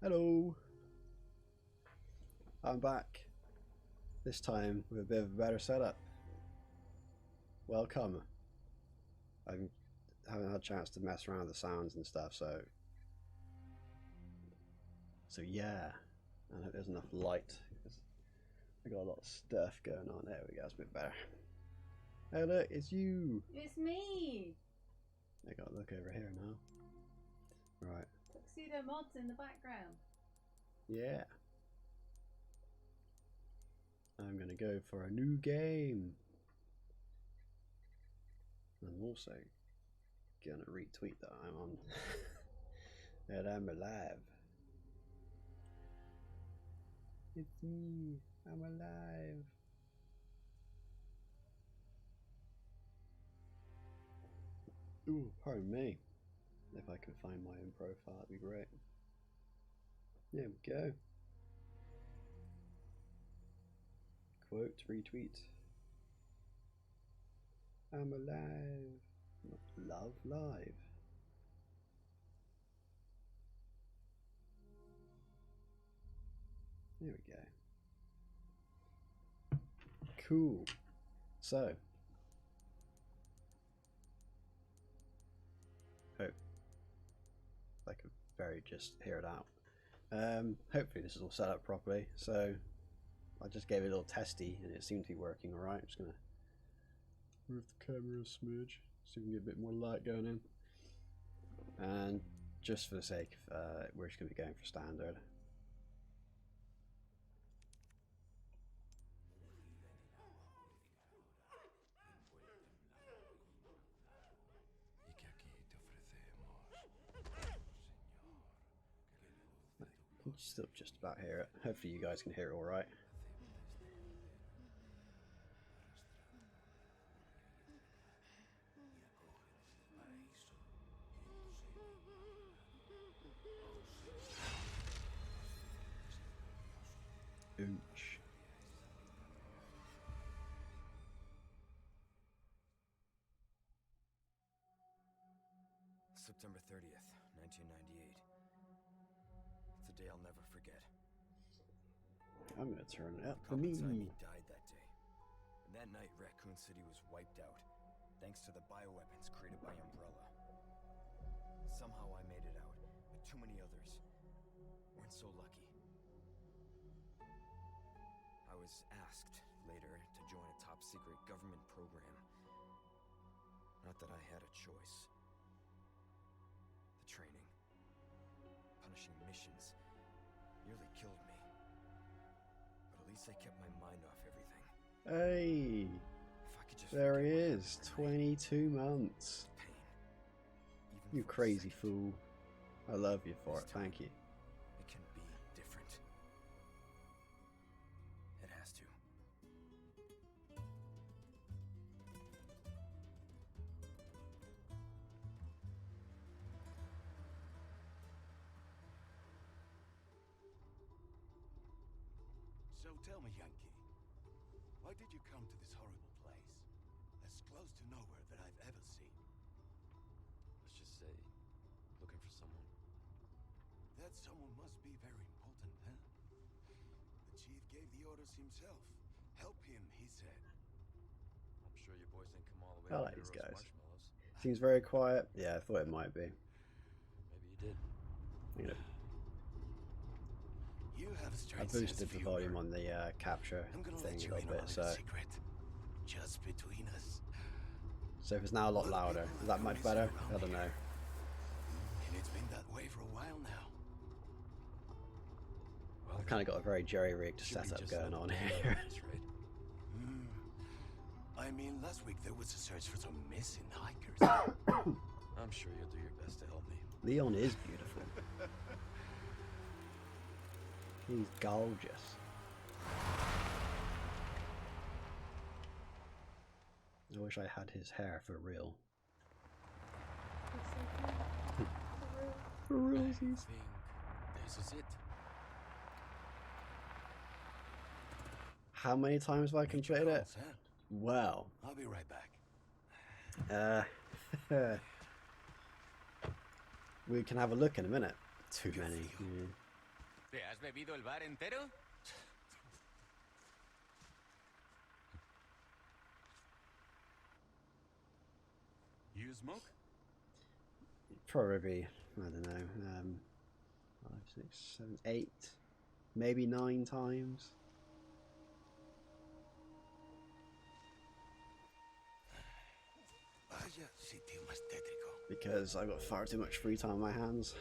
Hello, I'm back. This time with a bit of a better setup. Welcome. I haven't had a chance to mess around with the sounds and stuff, so yeah. I hope there's enough light because I got a lot of stuff going on. There we go, it's a bit better. Hey look, it's you! It's me! I gotta look over here now. Right. Tuxedo Mods in the background. Yeah. I'm gonna go for a new game. I'm also gonna retweet that I'm on that I'm alive. It's me, I'm alive. Ooh, pardon me. If I can find my own profile, that'd be great. There we go. Quote, retweet. I'm alive. Love live. There we go. Cool. So, hope I could just hear it out. Hopefully this is all set up properly. So I just gave it a little testy and it seemed to be working alright. I'm just gonna move the camera a smidge so we can get a bit more light going in. And just for the sake of we're just gonna be going for standard. I can still just about hear it. Hopefully you guys can hear it alright. Ooch. September 30th, 1998. It's a day I'll never forget. I'm gonna turn it up The for me. He died that day. And that night, Raccoon City was wiped out, thanks to the bioweapons created by Umbrella. Somehow I made it out, but too many others weren't so lucky. I was asked later to join a top-secret government program. Not that I had a choice. The training, punishing missions, nearly killed me. But at least I kept my mind off everything. Hey, If I could just there he forget what is, happened that 22 months. night, pain, even You for a crazy second, fool. I love you for it, This time, thank you. It can be different. It has to. So tell me, Yankee, why did you come to this horrible place? As close to nowhere that I've ever seen. Let's just say, looking for someone. That someone must be very important, huh? The chief gave the orders himself. Help him, he said. I'm sure your boys didn't come all the way I out like here to these roast guys. marshmallows. Seems very quiet. Yeah, I thought it might be. Maybe you did. You know, You have a I strange sense boosted of the humor. volume on the capture I'm gonna thing let a you in little on a bit, little so secret. Just between us. if it's now a lot louder, is that much better? I don't know. And it's been that way for a while now. Well, I've kind of got a very jerry-rigged should be setup just going another on day here. like this, right? I mean, last week there was a search for some missing hikers. I'm sure you'll do your best to help me. Leon is beautiful. He's gorgeous. I wish I had his hair for real. For I realsies. think this is it. How many times have I completed it? Calls, huh? Well, I'll be right back. we can have a look in a minute. Too Good many. for you. Yeah. ¿Te has bebido el bar entero? You smoke? Probably, I don't know, 5, 6, 7, 8, maybe 9 times. Vaya sitio más tétrico. Because I've got far too much free time on my hands.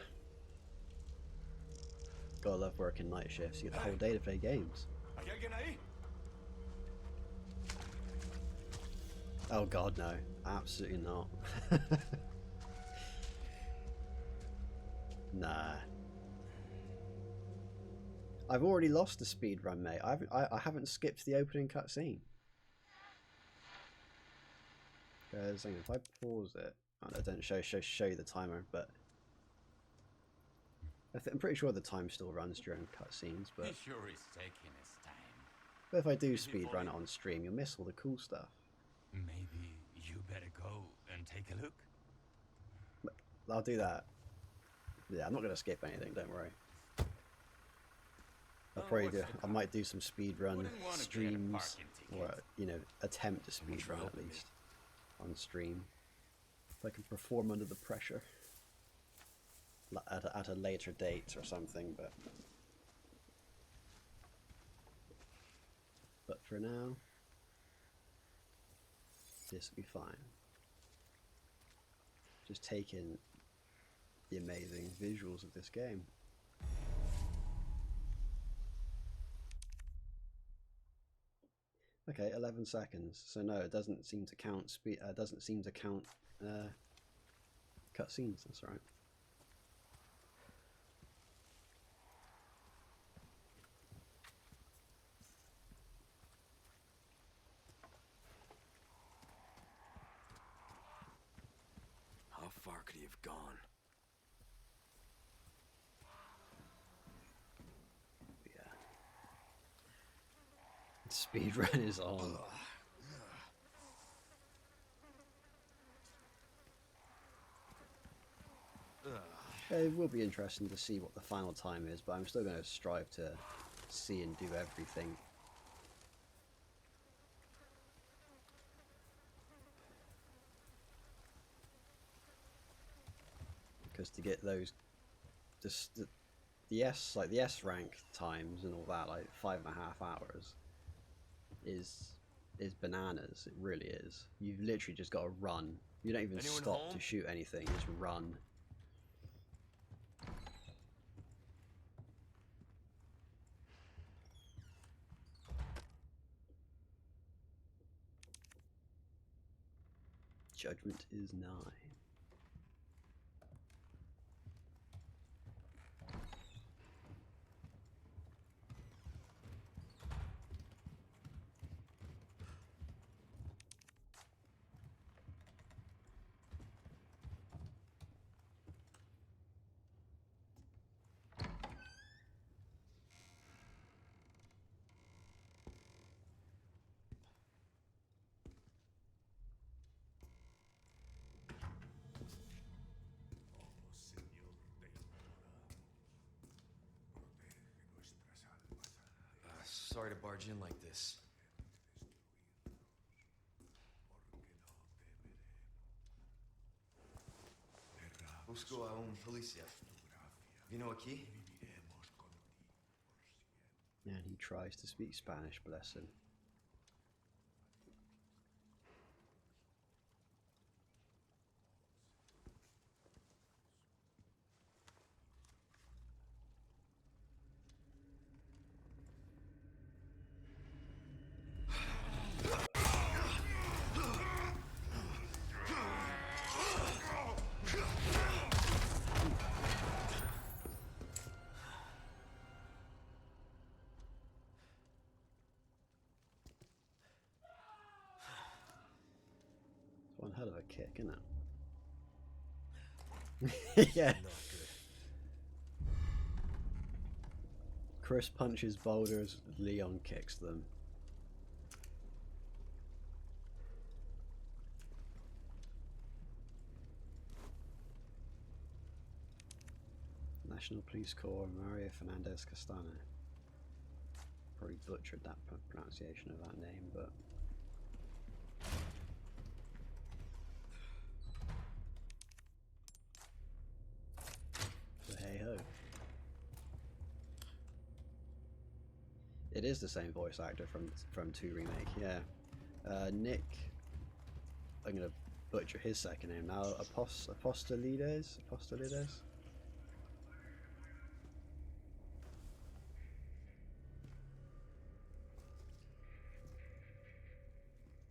Gotta love working night shifts. You get the whole day to play games. ¿Hay alguien ahí? Oh god, no. Absolutely not. Nah. I've already lost the speed run, mate. I haven't skipped the opening cutscene. Because if I pause it, I don't show you the timer, but I'm pretty sure the time still runs during cutscenes. But He sure is taking his time. if I do speed run it on stream, you'll miss all the cool stuff. Maybe you better go and take a look. I'll do that. Yeah, I'm not gonna skip anything. Don't worry. I'll probably do. I might do some speed run streams, or attempt to speed run at least on stream. If I can perform under the pressure at a later date or something, but for now, this will be fine. Just take in the amazing visuals of this game. Okay, 11 seconds. So no, it doesn't seem to count speed. Doesn't seem to count cutscenes. That's right. How far could he have gone? Yeah. Speed run is on. It will be interesting to see what the final time is, but I'm still going to strive to see and do everything. Because to get those, the S rank times and all that, like 5.5 hours, is bananas. It really is. You've literally just got to run. You don't even stop to shoot anything. You just run. Judgment is nigh. Sorry to barge in like this. Busco a un policía. Vino aquí? And he tries to speak Spanish, bless him. One hell of a kick, isn't it? Yeah. Not good. Chris punches boulders, Leon kicks them. National Police Corps, Maria Fernandez Castano. Probably butchered that pronunciation of that name, but hey ho. It is the same voice actor from 2 Remake, yeah. Nick, I'm gonna butcher his second name now. Apostolides.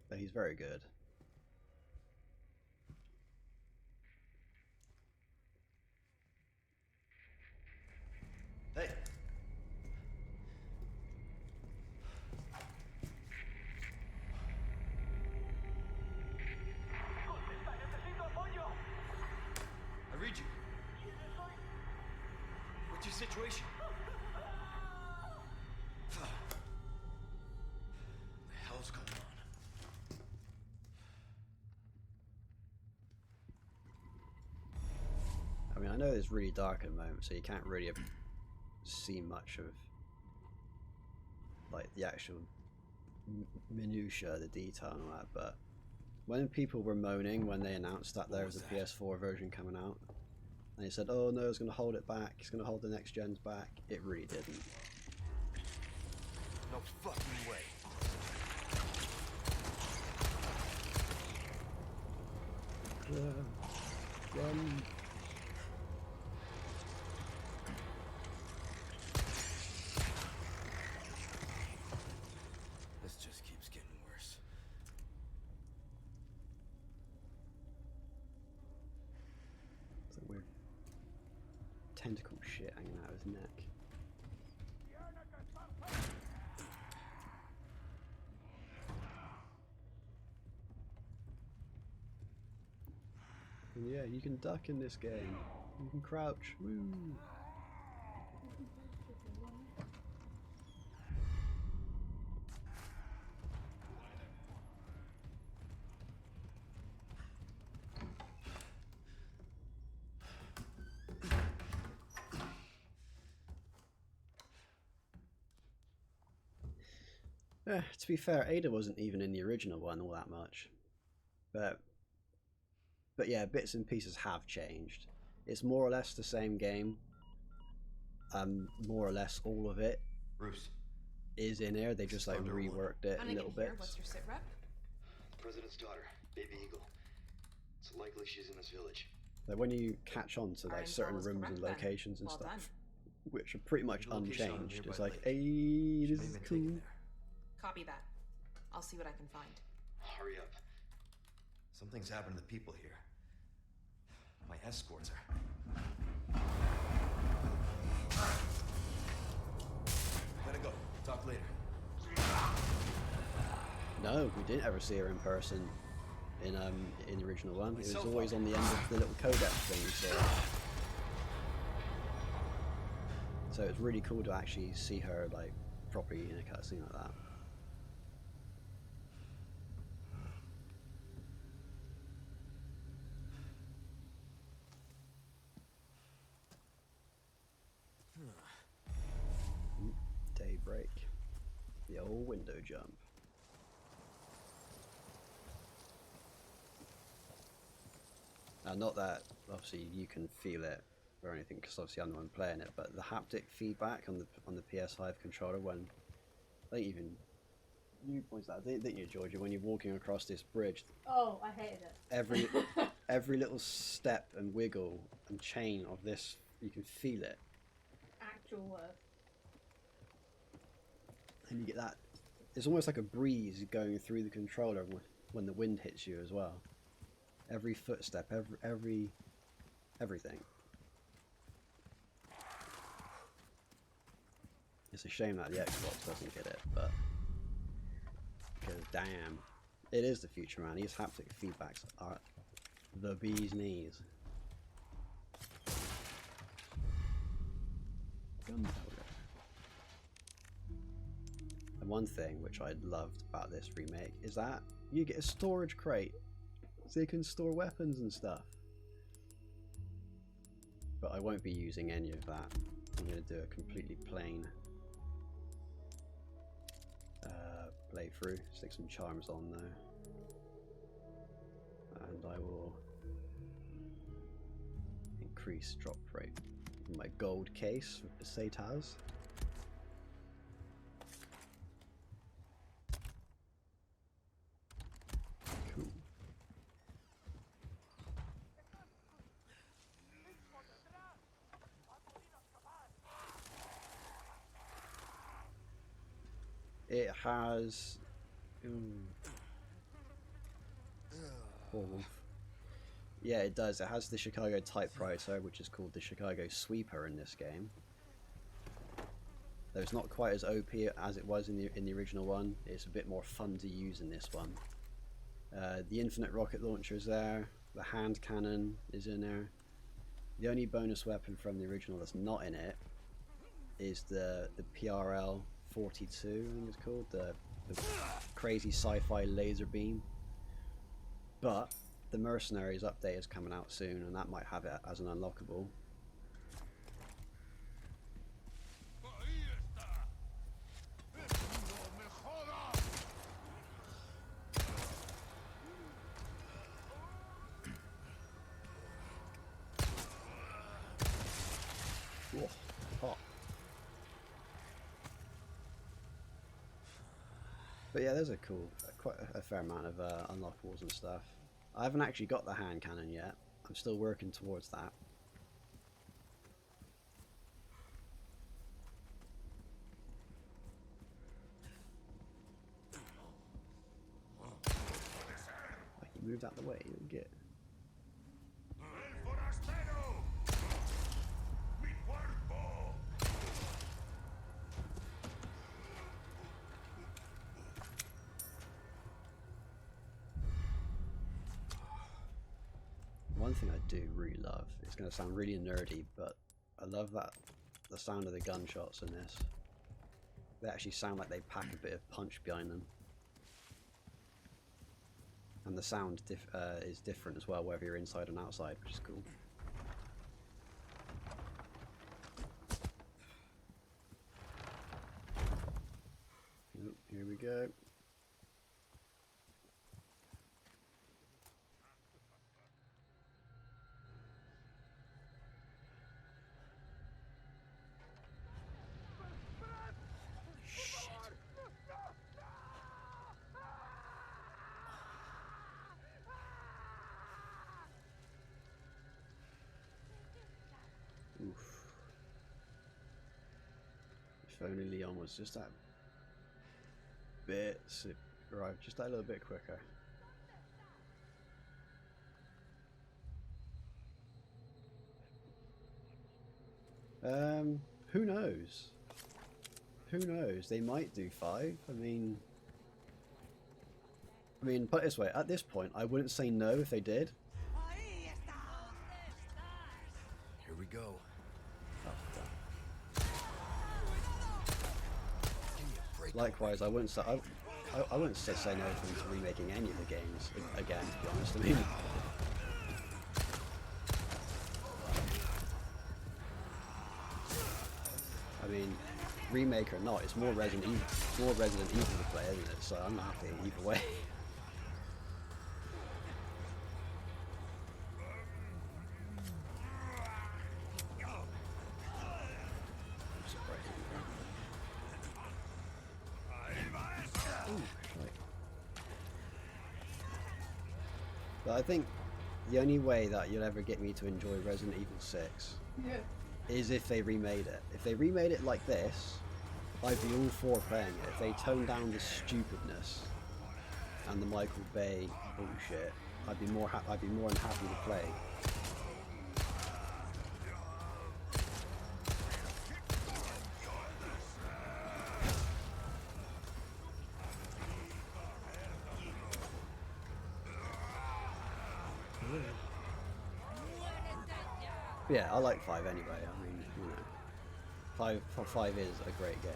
But he's very good. Hey! I read you. What's your situation? What the hell's going on? I mean, I know it's really dark at the moment, so you can't really see much of like the actual minutiae, the detail and all that, but when people were moaning when they announced that there was a PS4 version coming out, and they said, oh no, it's going to hold it back, it's going to hold the next gens back, it really didn't. No fucking way. Run. This just keeps getting worse. Some weird tentacle shit hanging out of his neck. And yeah, you can duck in this game. You can crouch. Woo! To be fair, Ada wasn't even in the original one all that much, but yeah, bits and pieces have changed. It's more or less the same game. More or less all of it Bruce. is in here. They just like reworked it in little bits. What's your sit rep? The president's daughter, Baby Eagle. It's likely she's in this village. Like when you catch on to like certain rooms and locations and stuff, which are pretty much unchanged, it's like, hey, this is cool. Copy that. I'll see what I can find. Hurry up. Something's happened to the people here. My escorts are. Gotta go. Talk later. No, we didn't ever see her in person in the original one. It was always on the end of the little codec thing you saw. So it's really cool to actually see her like properly in a cutscene like that. Daybreak. The old window jump. Not that obviously you can feel it or anything, because obviously I'm the one playing it, but the haptic feedback on the PS5 controller, when I think even you pointed out, didn't you, Georgia, when you're walking across this bridge? Oh, I hated it. Every little step and wiggle and chain of this, you can feel it. Actual work. And you get that, it's almost like a breeze going through the controller when the wind hits you as well. Every footstep, everything. It's a shame that the Xbox doesn't get it, but because damn, it is the future, man. These haptic feedbacks are the bee's knees. Gunpowder. And one thing which I loved about this remake is that you get a storage crate, so you can store weapons and stuff. but I won't be using any of that. I'm going to do a completely plain playthrough. Stick some charms on though, and I will increase drop rate in my gold case with pesetas. Cool. It has poor wolf. Yeah, it does. It has the Chicago typewriter, which is called the Chicago Sweeper in this game. Though it's not quite as OP as it was in the original one. It's a bit more fun to use in this one. The infinite rocket launcher is there. The hand cannon is in there. The only bonus weapon from the original that's not in it is the PRL 42, I think it's called, the crazy sci-fi laser beam. But the Mercenaries update is coming out soon, and that might have it as an unlockable. Whoa, hot. But yeah, there's quite a fair amount of unlockables and stuff. I haven't actually got the hand cannon yet. I'm still working towards that. Like, he moved out the way, you didn't get. One thing I do really love, it's going to sound really nerdy, but I love that the sound of the gunshots in this. They actually sound like they pack a bit of punch behind them. And the sound is different as well, whether you're inside and outside, which is cool. Oh, here we go. Oof. If only Leon was just that bit, right, just that little bit quicker. Who knows? Who knows? They might do 5. I mean, put it this way, at this point, I wouldn't say no if they did. Here we go. Likewise, I wouldn't say I wouldn't say no to them to remaking any of the games again. To be honest, I mean, remake or not, it's more Resident Evil to play, isn't it? So I'm happy either way. But I think the only way that you'll ever get me to enjoy Resident Evil 6 is if they remade it. If they remade it like this, I'd be all for playing it. If they toned down the stupidness and the Michael Bay bullshit, I'd be more than happy to play. Yeah, I like 5 anyway. I mean, you know, 5 is a great game.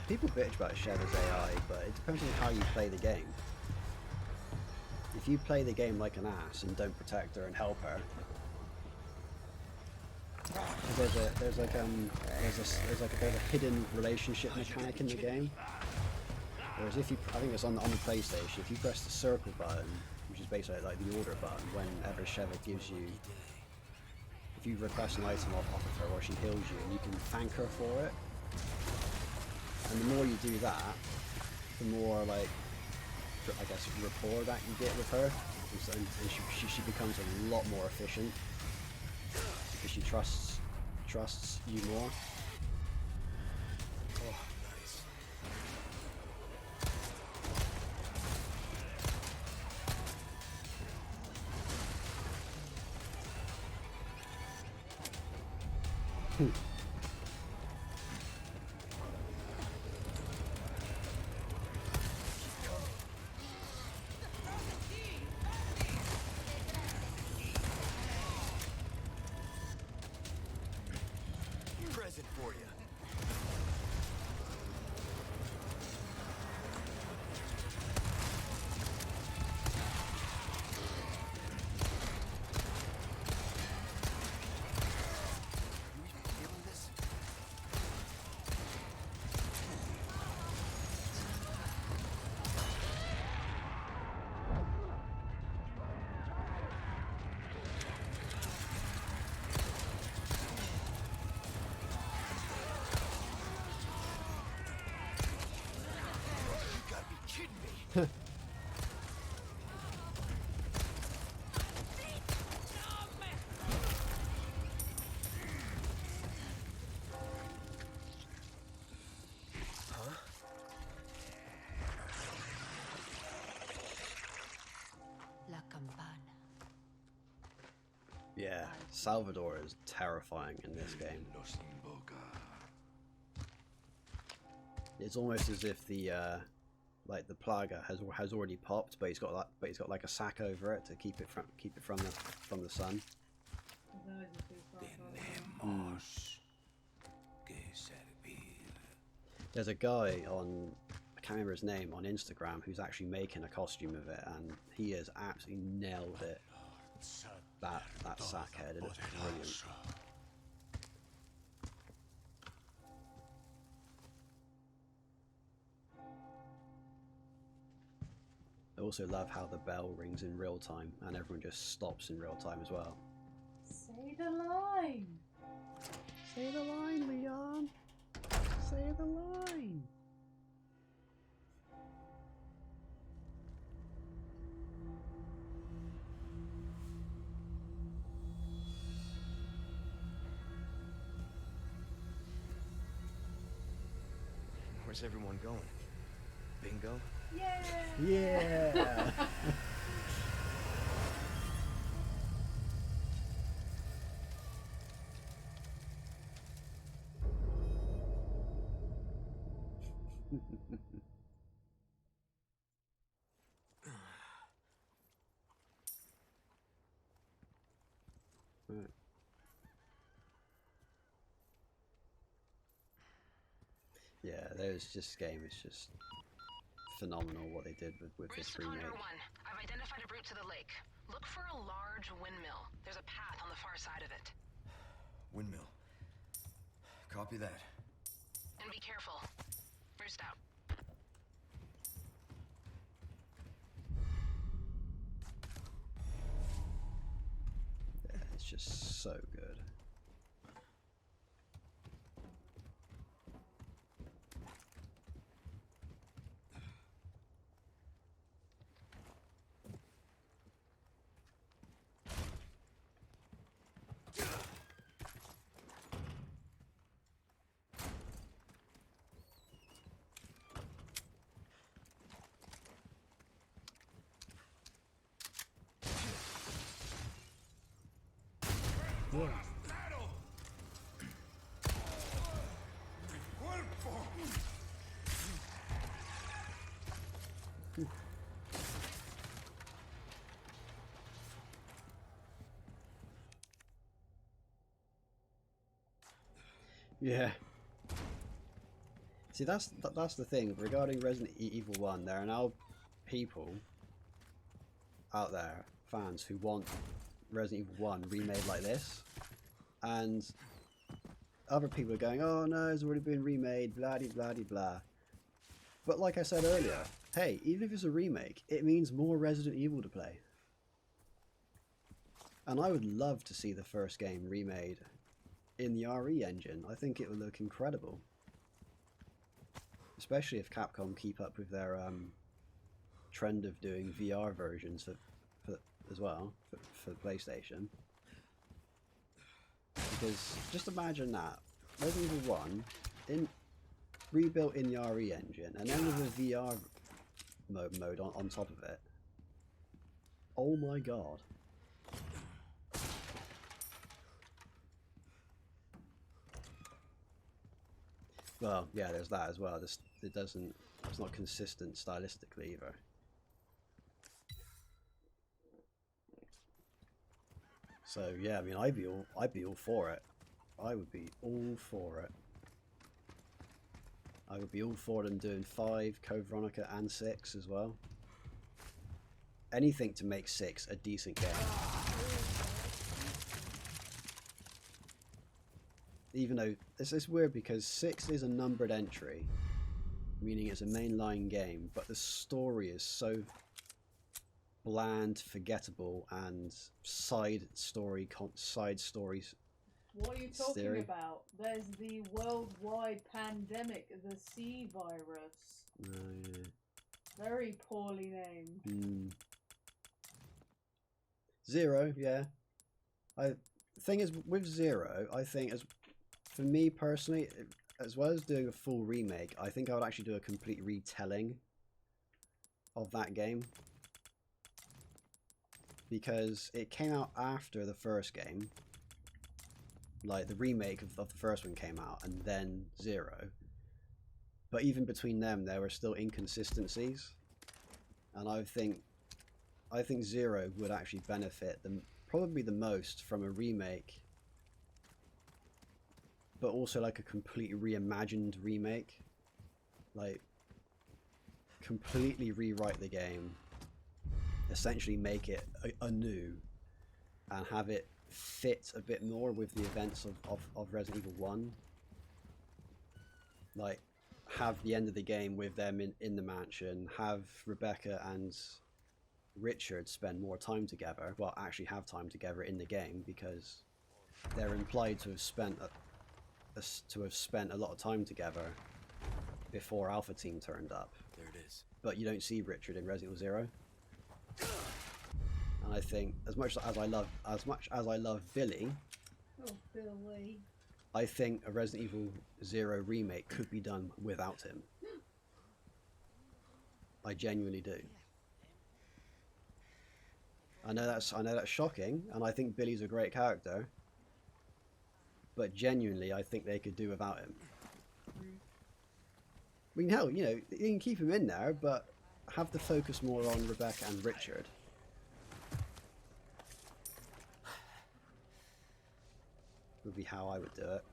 people bitch about Sheva's AI, but it depends on how you play the game. If you play the game like an ass and don't protect her and help her, there's like a bit of a hidden relationship mechanic in the game. Whereas if you, I think it's on the PlayStation, if you press the circle button, which is basically like the order button, whenever Sheva gives you, if you request an item off of her or she heals you, and you can thank her for it. And the more you do that, the more like, I guess, rapport that you get with her, and she becomes a lot more efficient because she trusts you more. Oh, nice. Present for you. You feeling this? You gotta be kidding me. Huh? La campana. Yeah, Salvador is terrifying in this game. It's almost as if the like the Plaga has already popped, but he's got like a sack over it to keep it from the sun. There's a guy on, I can't remember his name, on Instagram who's actually making a costume of it, and he has absolutely nailed it. That sack head, it looks brilliant. I also love how the bell rings in real time and everyone just stops in real time as well. Say the line. Say the line, Leon. Say the line. Where's everyone going? Bingo? Yay! Yeah. Right. Yeah, there's this game is just phenomenal what they did with this remake. Condor 1, I've identified a route to the lake. Look for a large windmill. There's a path on the far side of it. Windmill. Copy that. And be careful. Roost out. Yeah, it's just so good. Yeah. See, that's the thing regarding Resident Evil 1. There are now people out there, fans, who want Resident Evil 1 remade like this, and other people are going, oh no, it's already been remade, blah de blah de blah. But like I said earlier, hey, even if it's a remake, it means more Resident Evil to play. And I would love to see the first game remade in the RE engine. I think it would look incredible. Especially if Capcom keep up with their trend of doing VR versions as well for PlayStation. Because just imagine that Resident Evil 1 rebuilt in the RE engine, and then with a VR mode on top of it. Oh my god. Well, yeah, there's that as well. It's not consistent stylistically either. So yeah, I mean, I'd be all for it. I would be all for it. I would be all for them doing 5, Code Veronica, and 6 as well. Anything to make 6 a decent game. Even though this is weird because 6 is a numbered entry, meaning it's a mainline game, but the story is so bland, forgettable, and side stories. What are you talking about? There's the worldwide pandemic, the C virus. Oh, yeah. Very poorly named. Zero, yeah. The thing is, with Zero, I think, for me personally, as well as doing a full remake, I think I would actually do a complete retelling of that game. Because it came out after the first game. Like, the remake of the first one came out, and then Zero. But even between them, there were still inconsistencies. And I think Zero would actually benefit probably the most from a remake, but also like a completely reimagined remake. Like, completely rewrite the game, essentially make it anew, and have it fit a bit more with the events of Resident Evil 1. Like, have the end of the game with them in the mansion, have Rebecca and Richard spend more time together, well, actually have time together in the game, because they're implied to have spent a lot of time together before Alpha Team turned up. There it is. But you don't see Richard in Resident Evil 0. And I think, as much as I love Billy, Oh, Billy. I think a Resident Evil 0 remake could be done without him. I genuinely do. I know that's shocking, and I think Billy's a great character, but genuinely, I think they could do without him. I mean, hell, you know, you can keep him in there, but have the focus more on Rebecca and Richard. Would be how I would do it.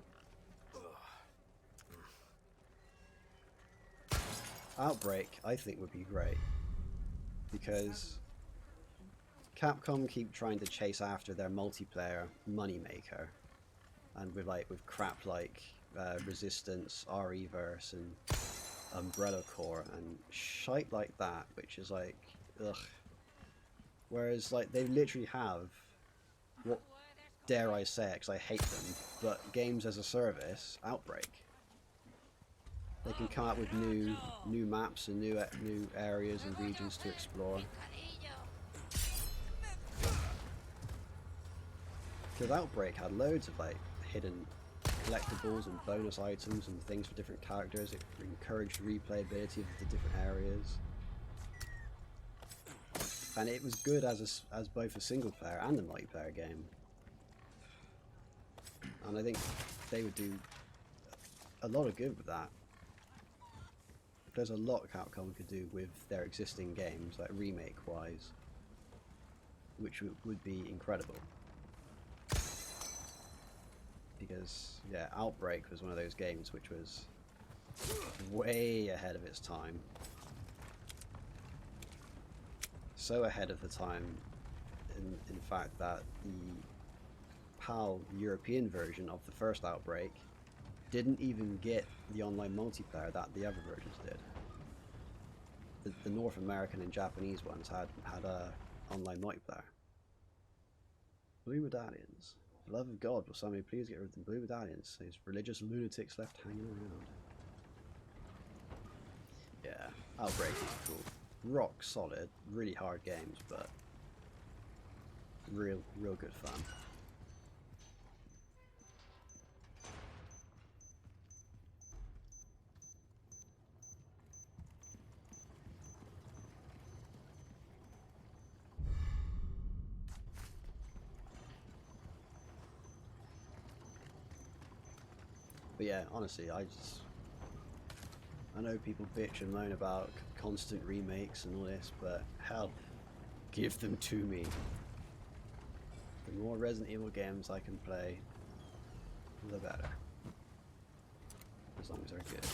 Outbreak, I think, would be great, because Capcom keep trying to chase after their multiplayer moneymaker, and with crap like Resistance, RE-verse, and Umbrella Corps, and shite like that, which is like, ugh. Whereas, like, they literally have, what dare I say it, because I hate them, but games as a service, Outbreak. They can come out with new maps and new areas and regions to explore. Because Outbreak had loads of like hidden collectibles and bonus items and things for different characters. It encouraged replayability of the different areas, and it was good as both a single player and a multiplayer game. And I think they would do a lot of good with that. There's a lot Capcom could do with their existing games, like remake-wise, which would be incredible. Because, yeah, Outbreak was one of those games which was way ahead of its time. So ahead of the time, in fact, that the PAL European version of the first Outbreak didn't even get the online multiplayer that the other versions did. The North American and Japanese ones had online multiplayer. Blue Medallions. For the love of God, will somebody please get rid of the Blue Medallions? These religious lunatics left hanging around. Yeah, Outbreak is cool. Rock solid, really hard games, but real good fun. But yeah, honestly, I know people bitch and moan about constant remakes and all this, but hell, give them to me. The more Resident Evil games I can play, the better. As long as they're good.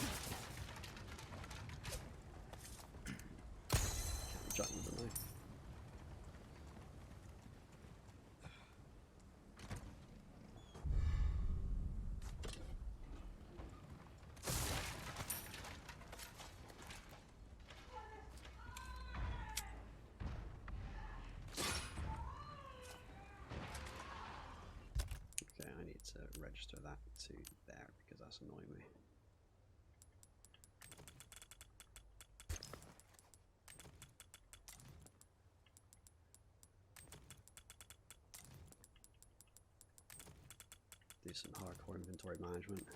Can't jump with the knife. To register that to there because that's annoying me. Do some hardcore inventory management.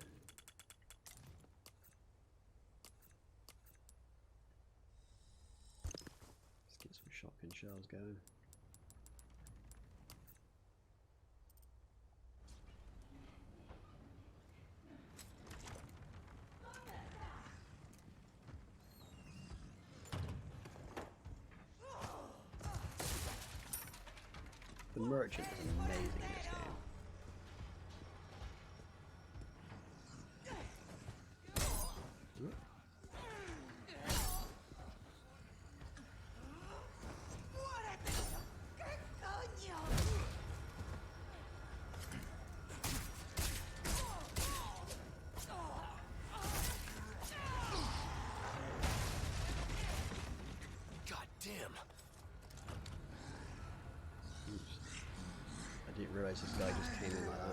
Let's get some shotgun shells going. The merchant is amazing in this game. I didn't realize this guy just came in like that.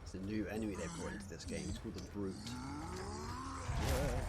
It's the new enemy they brought into this game. It's called the Brute. Yeah.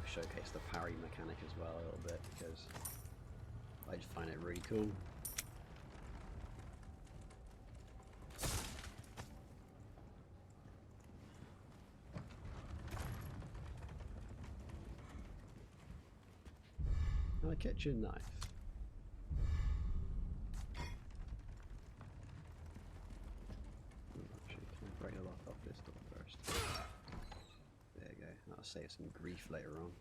Showcase the parry mechanic as well a little bit because I just find it really cool. And a kitchen knife. Actually, can I break the lock off this door first? There you go. That'll save some grief later on.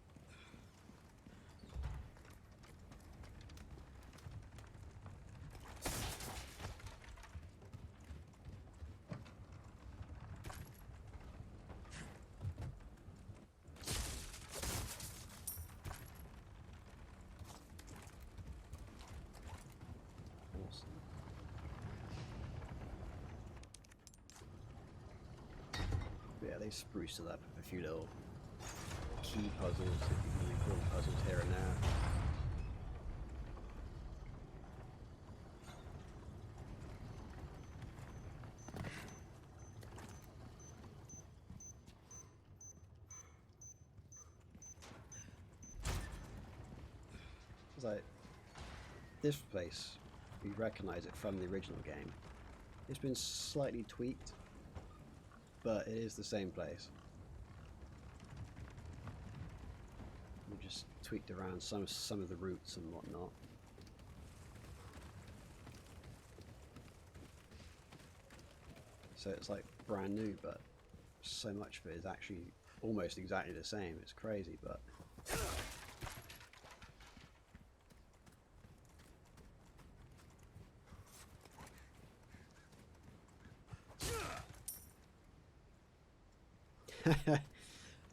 Yeah, they spruced it up with a few little key puzzles, really cool puzzles here and there. It's like this place, you recognise it from the original game. It's been slightly tweaked, but it is the same place. We just tweaked around some of the routes and whatnot. So it's like brand new, but so much of it is actually almost exactly the same. It's crazy, but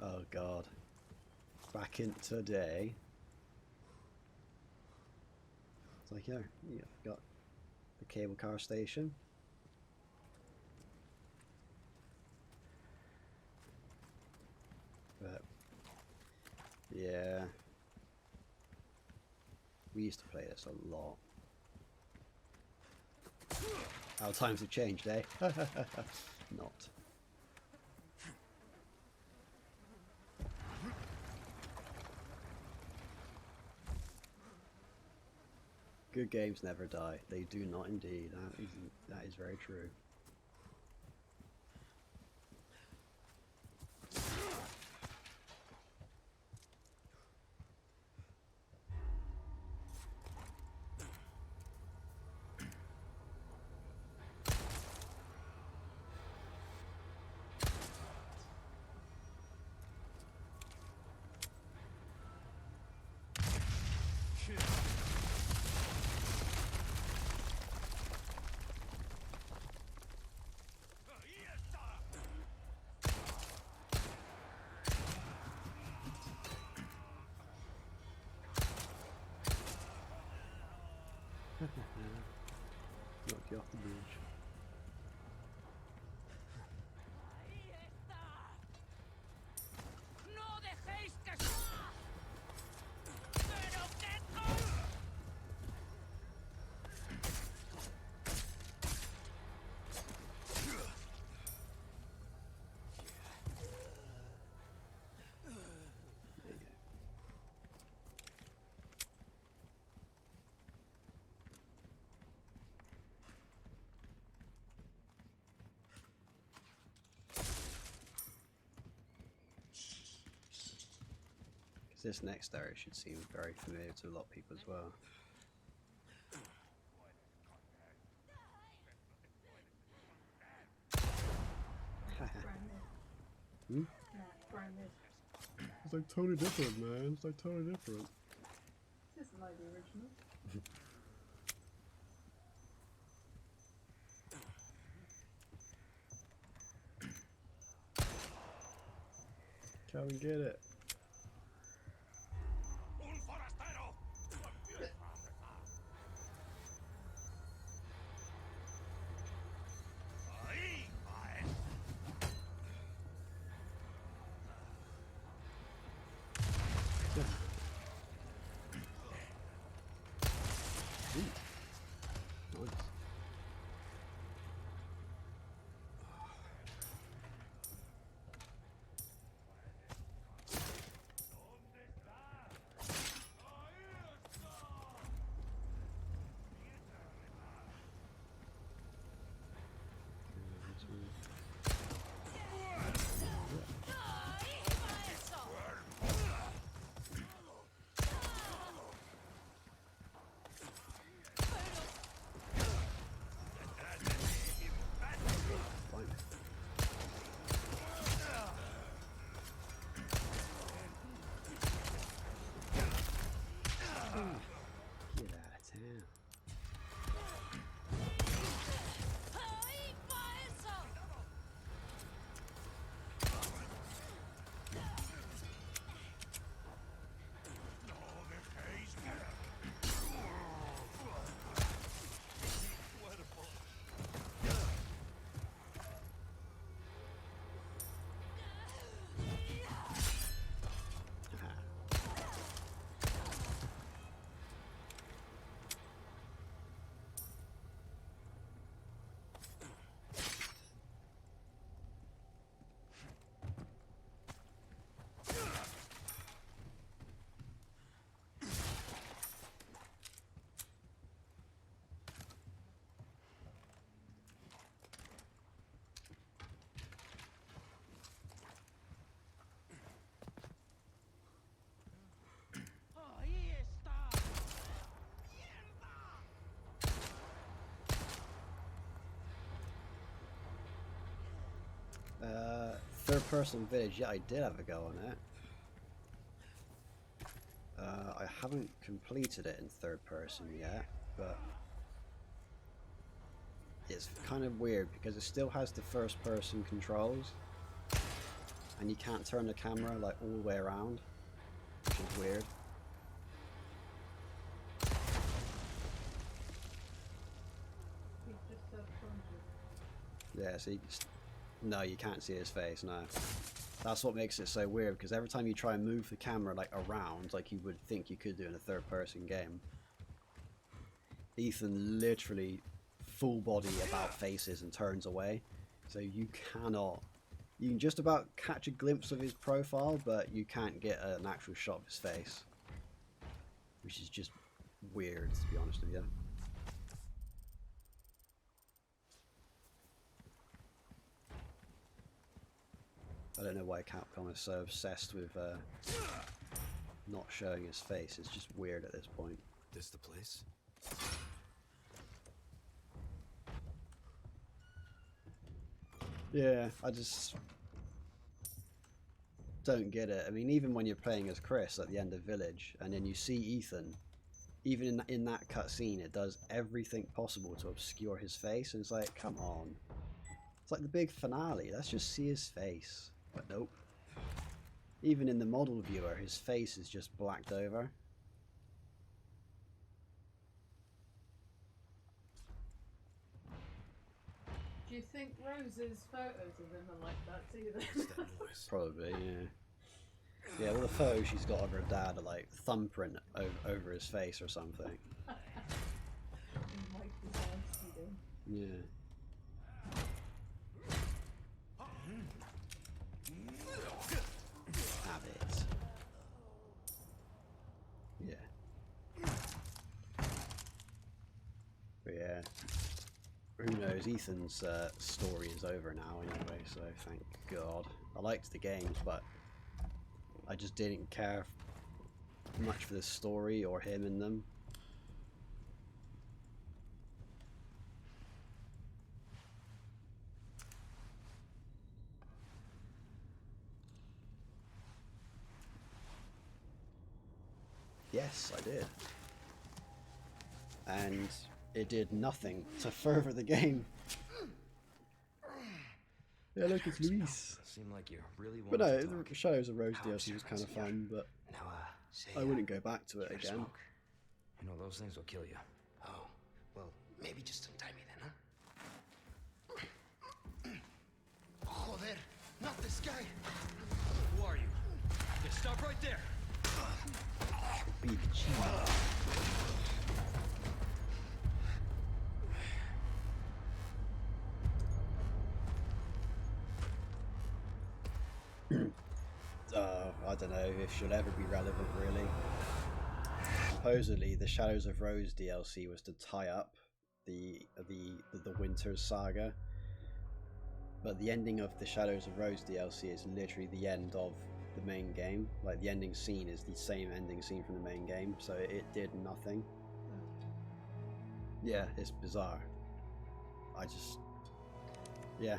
oh god. Back in today. It's like, yeah, you've got the cable car station. But yeah, we used to play this a lot. How times have changed, eh? Not. Good games never die. They do not indeed. That is very true. Knock you off the bridge. This next area should seem very familiar to a lot of people as well. Hmm? It's like totally different, man. It's like totally different. This isn't like the original. Come and get it. third person village, yeah, I did have a go on it. I haven't completed it in third person yet, but it's kind of weird because it still has the first person controls and you can't turn the camera like all the way around, which is weird. Yeah, so no, you can't see his face, no. That's what makes it so weird, because every time you try and move the camera like around, like you would think you could do in a third person game, Ethan literally full body about faces and turns away, so you cannot, you can just about catch a glimpse of his profile, but you can't get an actual shot of his face, which is just weird, to be honest with you. I don't know why Capcom is so obsessed with not showing his face. It's just weird at this point. This the place? Yeah, I just don't get it. I mean, even when you're playing as Chris at the end of Village, and then you see Ethan, even in that cutscene, it does everything possible to obscure his face, and it's like, come on. It's like the big finale, let's just see his face. But nope. Even in the model viewer, his face is just blacked over. Do you think Rose's photos of him are like that too then? Probably, yeah. Yeah, all the photos she's got of her dad are like thumbprint over his face or something. Yeah. Have it. Yeah. But yeah. Who knows? Ethan's story is over now anyway, so thank God. I liked the games, but I just didn't care much for the story or him in them. Yes, I did. And it did nothing to further the game. Yeah, look, it's Luis. Seemed like you really But wanted no, to talk. the Shadows of Rose DLC was kind of fun, but I wouldn't go back to it again. You know, those things will kill you. Oh, well, maybe just untie me then, huh? Joder, not this guy! Who are you? Yeah, stop right there! Big cheese. I don't know if she'll ever be relevant, really. Supposedly, the Shadows of Rose DLC was to tie up the Winter's Saga, but the ending of the Shadows of Rose DLC is literally the end of the main game. Like, the ending scene is the same ending scene from the main game, so it did nothing. Yeah, it's bizarre. Yeah.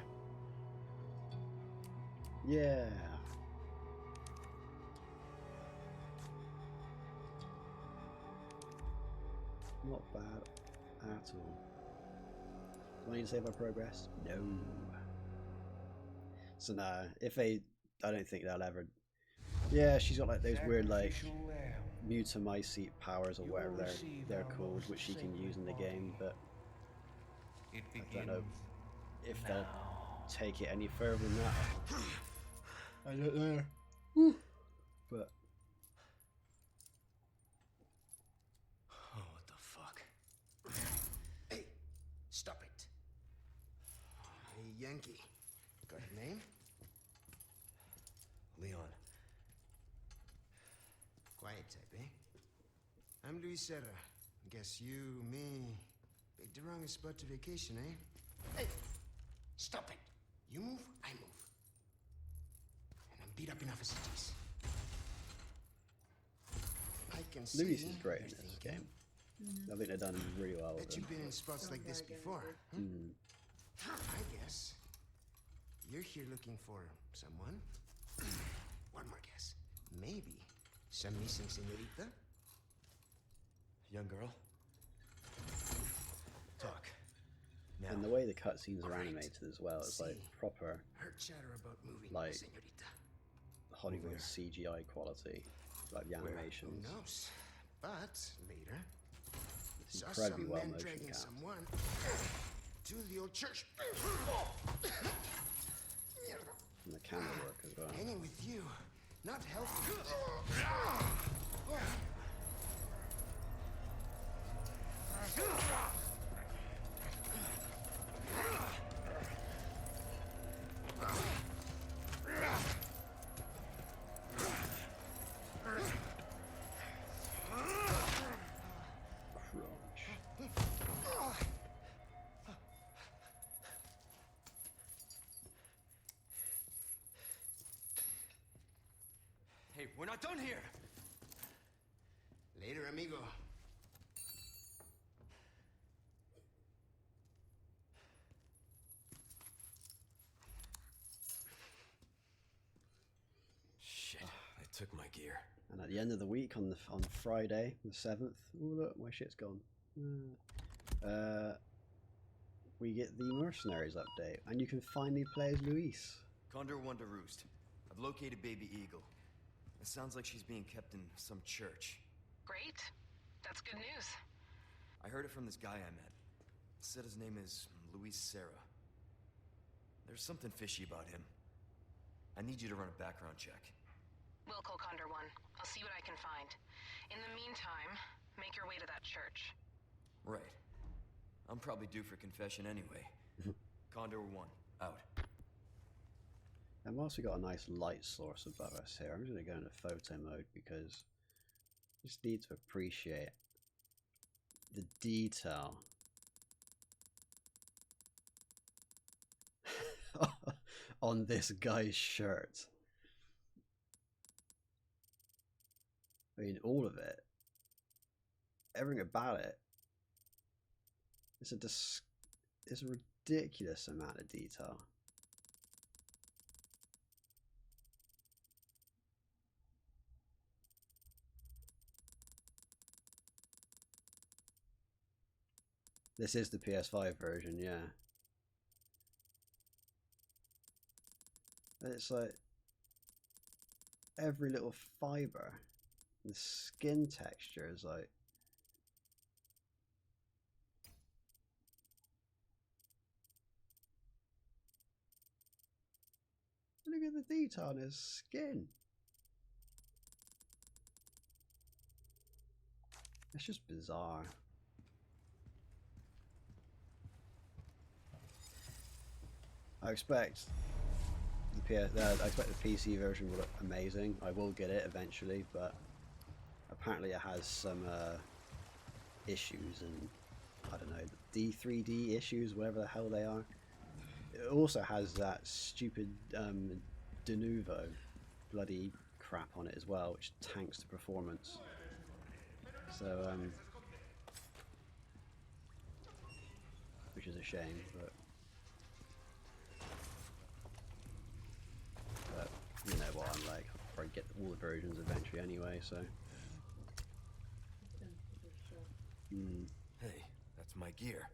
Not bad at all. Do I need to save our progress? No. So nah, I don't think they'll ever. Yeah, she's got like those weird like mutamycete powers or whatever they're called, which she can use in the game, but I don't know if they'll take it any further than that. I don't know. But Oh, what the fuck? Hey, stop it. Hey, Yankee. Got your name? Leon. Quiet type, eh? I'm Luis Serra. Guess you, me, picked the wrongest spot to vacation, eh? Hey, stop it. You move, I move. And I'm beat up enough as it is. I can see Luis is great in you're this thinking. game. I think they've done really well with Bet him. you've been in spots like this before, huh? I guess. you're here looking for someone. One more guess. Maybe some missing senorita? Young girl? Talk. Now. And the way the cutscenes are animated as well, it's like proper, Heard chatter about moving, like senorita. Hollywood CGI quality, like the animations. Who knows? But later, It's saw incredibly some well men motion dragging captured. someone to the old church. And the camera work as well. Hanging with you, not healthy. Hey, we're not done here! Later, amigo. Shit, I took my gear. And at the end of the week, on Friday, the 7th, oh look, my shit's gone. We get the Mercenaries update, and you can finally play as Luis. Condor 1 to Roost. I've located Baby Eagle. It sounds like she's being kept in some church. Great. That's good news. I heard it from this guy I met. Said his name is Luis Serra. There's something fishy about him. I need you to run a background check. We'll call Condor 1. I'll see what I can find. In the meantime, make your way to that church. Right. I'm probably due for confession anyway. Condor 1, out. And whilst we got a nice light source above us here, I'm just going to go into photo mode because I just need to appreciate the detail on this guy's shirt. I mean, all of it, everything about it. It's a ridiculous amount of detail. This is the PS5 version, yeah. And it's like every little fiber, the skin texture is like look at the detail on his skin. It's just bizarre. I expect the PC version will look amazing. I will get it eventually, but apparently it has some issues, and I don't know, D3D issues, whatever the hell they are. It also has that stupid de novo bloody crap on it as well, which tanks the performance. So which is a shame, but you know what I'm like. I'll probably get all the versions eventually anyway. So. Hey, that's my gear.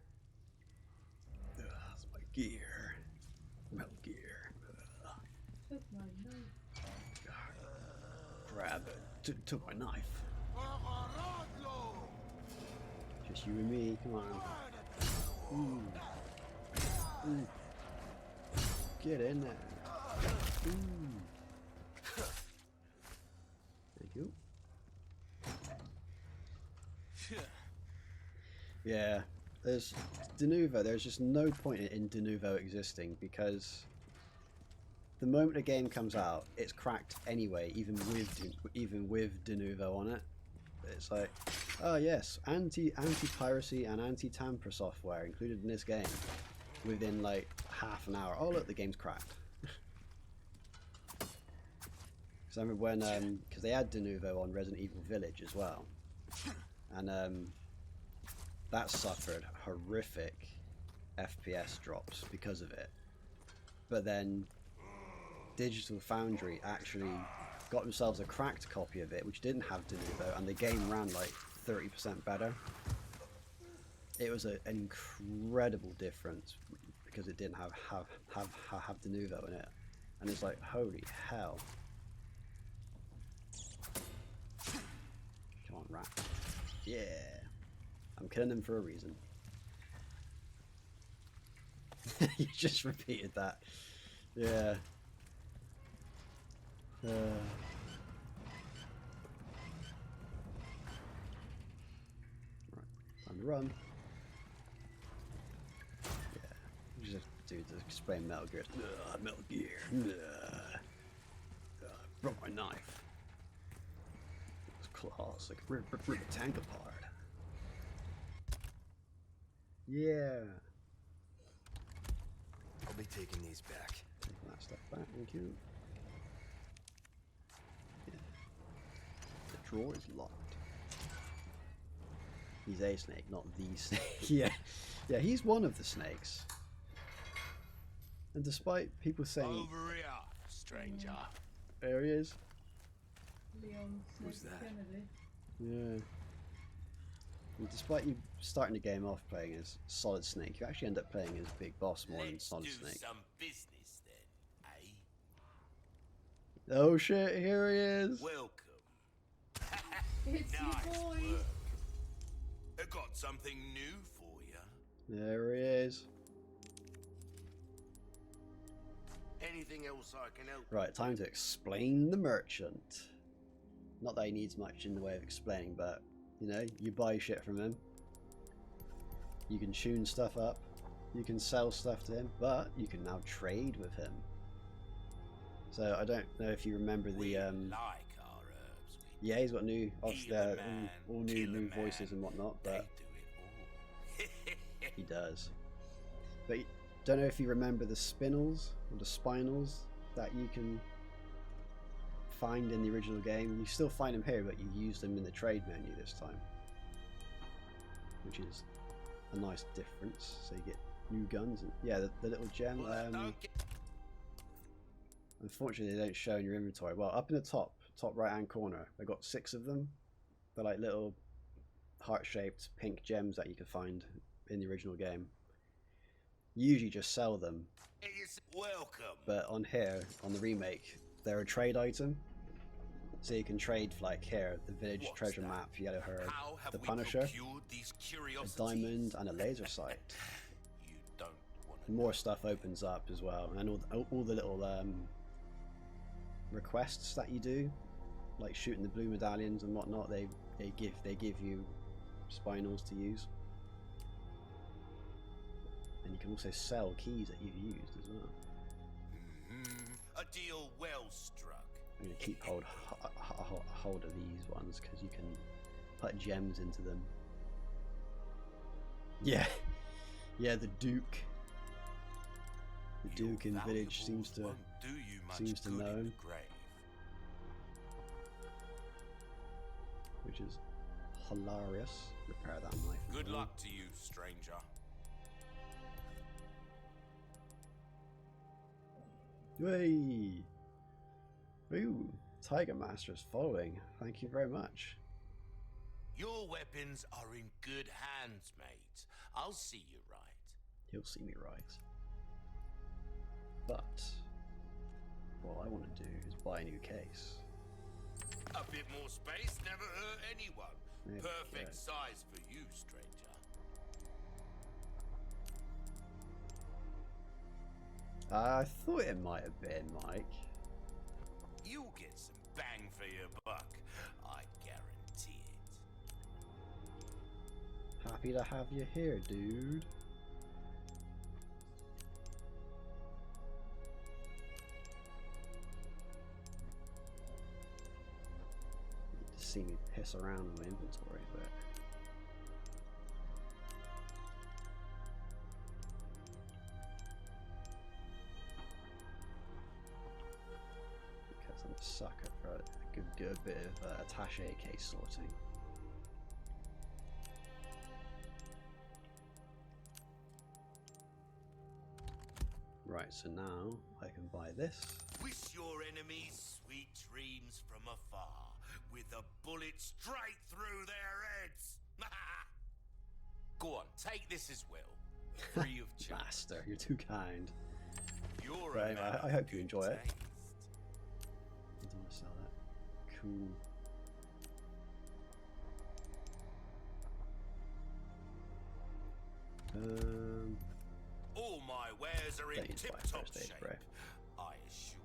That's my gear. Metal Gear. Took my knife. Grab it. Took my knife. Just you and me. Come on. Ooh. Ooh. Get in there. Ooh. Thank you. Yeah, there's de novo. There's just no point in de novo existing because the moment a game comes out, it's cracked anyway, even with de novo on it. It's like, oh yes, anti-piracy and anti-tamper software included in this game within like half an hour. Oh look, the game's cracked. Because I remember when, because they had de novo on Resident Evil Village as well, and that suffered horrific FPS drops because of it. but then Digital Foundry actually got themselves a cracked copy of it, which didn't have Denuvo, and the game ran like 30% better. It was an incredible difference because it didn't have Denuvo in it, and it's like, holy hell! Come on, rat! Yeah, I'm killing them for a reason. You just repeated that. Yeah. Right, time to run. Yeah, just dude to explain Metal Gear. Metal Gear. Broke my knife. Those claws like rip a tank apart. Yeah. I'll be taking these back. Taking that stuff back, thank you. Yeah. The drawer is locked. He's a snake, not the snake. Yeah, he's one of the snakes. And despite people saying, Over here, stranger. There he is. Leon Who's Snake that? Kennedy. Yeah. And despite you starting the game off playing as Solid Snake, you actually end up playing as Big Boss more than Solid Snake. Some business then, eh? Oh shit, here he is. Welcome. It's your boy. Work. I got something new for you. There he is. Anything else I can help? Right, time to explain the merchant. Not that he needs much in the way of explaining, but you know, you buy shit from him. You can tune stuff up. You can sell stuff to him, but you can now trade with him. So I don't know if you remember the Like our herbs. yeah, he's got new, obviously Heal a man, all new kill a new man. voices and whatnot, They but do it all. he does. But don't know if you remember the spinels or the spinels that you can find in the original game. You still find them here, but you use them in the trade menu this time, which is a nice difference. So you get new guns and yeah, the little gem. Unfortunately, they don't show in your inventory. Well, up in the top right hand corner, I got 6 of them. They're like little heart-shaped pink gems that you can find in the original game. You usually just sell them, Welcome. but on here, on the remake, they're a trade item. So you can trade for, like here, the village What's treasure that? map, Yellow Herd, How have the we Punisher, procured these a curiosities? diamond, and a laser sight. You don't want to More stuff opens up as well, and all the little requests that you do, like shooting the blue medallions and whatnot, they give you spinels to use, and you can also sell keys that you've used as well. A deal well struck. I'm gonna keep hold of these ones because you can put gems into them. Yeah, yeah, the Duke. The Duke in village seems to Won't do you much seems to good know. in the grave. which is hilarious. Repair that knife. as Good well. luck to you, stranger. Hey! Ooh, Tiger Master is following. Thank you very much. Your weapons are in good hands, mate. I'll see you right. He'll see me right. But what I want to do is buy a new case. A bit more space never hurt anyone. There we Perfect go. size for you, stranger. I thought it might have been, Mike. You'll get some bang for your buck. I guarantee it. Happy to have you here, dude. You just see me piss around in my inventory, but because I'm a sucker for a good bit of attaché case sorting. Right, Right, so now I can buy this. Wish your enemies sweet dreams from afar, with a bullet straight through their heads. Go on, take this as well. Free of charge. Master, you're too kind. You're But a anyway, man I of hope you good enjoy it. taste. I don't want to sell that. Cool. All my wares are in Don't need to buy tip-top first aid shape, spray. I assure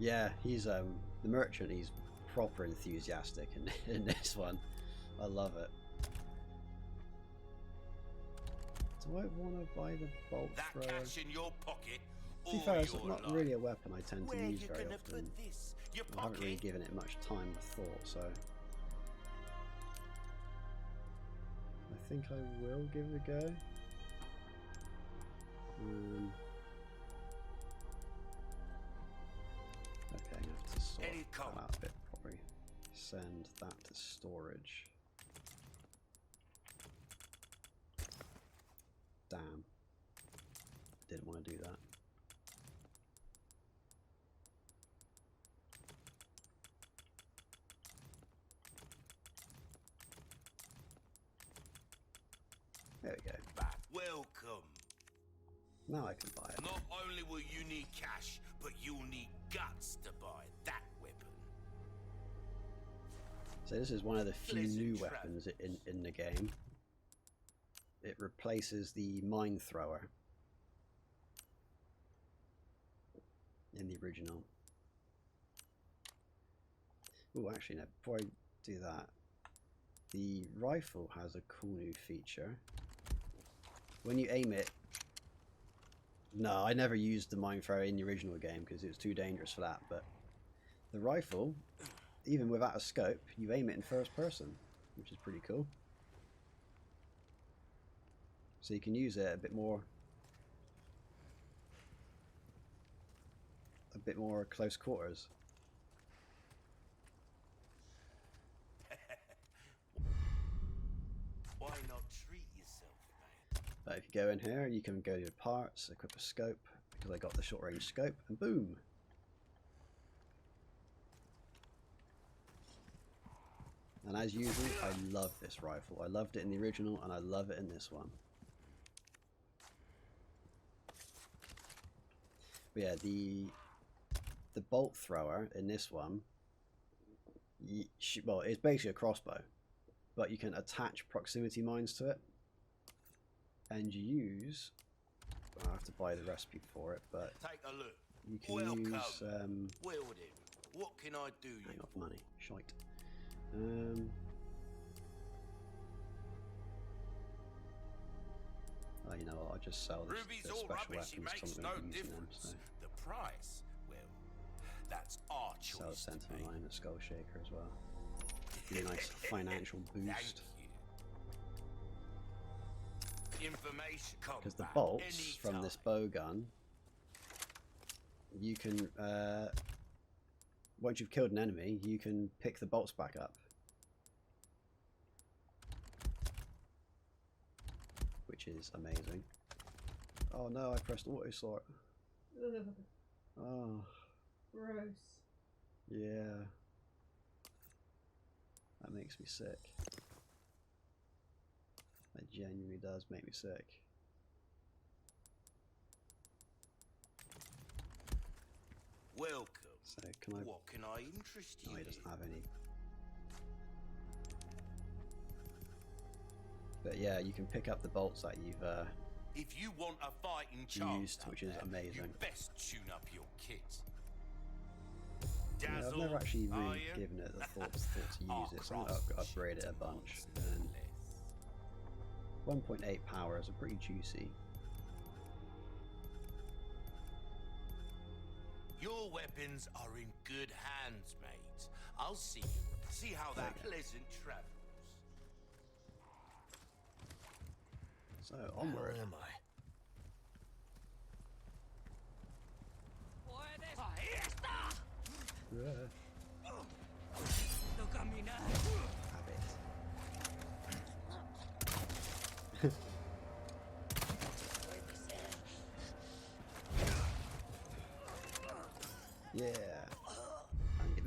you. Yeah, he's the merchant. He's proper enthusiastic in this one. I love it. Do I want to buy the bolt That thrower? cash in your pocket, To be all fair, it's your not life. really a weapon I tend to Where use you very gonna often. put this? Your I haven't really pocket? given it much time or thought, so I think I will give it a go. Okay, I'm gonna have to sort Any that code? out a bit. Probably send that to storage. Damn, didn't want to do that. There we go. Back. Welcome. Now I can buy it. Not only will you need cash, but you'll need guts to buy that weapon. So this is one of the few Pleasant new travel. weapons in the game. It replaces the mine thrower in the original. Oh, actually no, before I do that, the rifle has a cool new feature. When you aim it, no, I never used the mine thrower in the original game because it was too dangerous for that, but the rifle, even without a scope, you aim it in first person, which is pretty cool. So you can use it a bit more close quarters. Why not treat yourself, mate? But if you go in here, you can go to parts, equip a scope, because I got the short range scope, and boom! And as usual, I love this rifle. I loved it in the original, and I love it in this one. But yeah, the bolt thrower in this one, well, it's basically a crossbow, but you can attach proximity mines to it, and you use. I have to buy the recipe for it, but Take a look. you can Welcome. use. Wielded. What can I do you Hang off for? money, shite. Oh, you know what? I'll just sell this Ruby's the all special rubbish, it weapons. makes Tom no using them, difference. so The price, well, that's our sell the choice to Sentinel make. Line and Skull Shaker as well. Be a nice financial Thank boost. you. Information Because the combat bolts from this anytime. bow gun, you can once you've killed an enemy, you can pick the bolts back up, which is amazing. Oh no, I pressed auto sort. Ugh, Oh gross. yeah, that makes me sick. That genuinely does make me sick. Welcome. So can I? What can I interest you No, he in? doesn't have any. But yeah, you can pick up the bolts that you've If you want a fighting chance, used, out which is there, amazing. You best tune up your kit. yeah, I've Dazzle, never actually are really you? given it the thought to use it, so I'm going to upgrade it a bunch. And 1.8 power is a pretty juicy. Your weapons are in good hands, mate. I'll see you. See how that pleasant travels. So onward. Where am I? Yeah. Have it.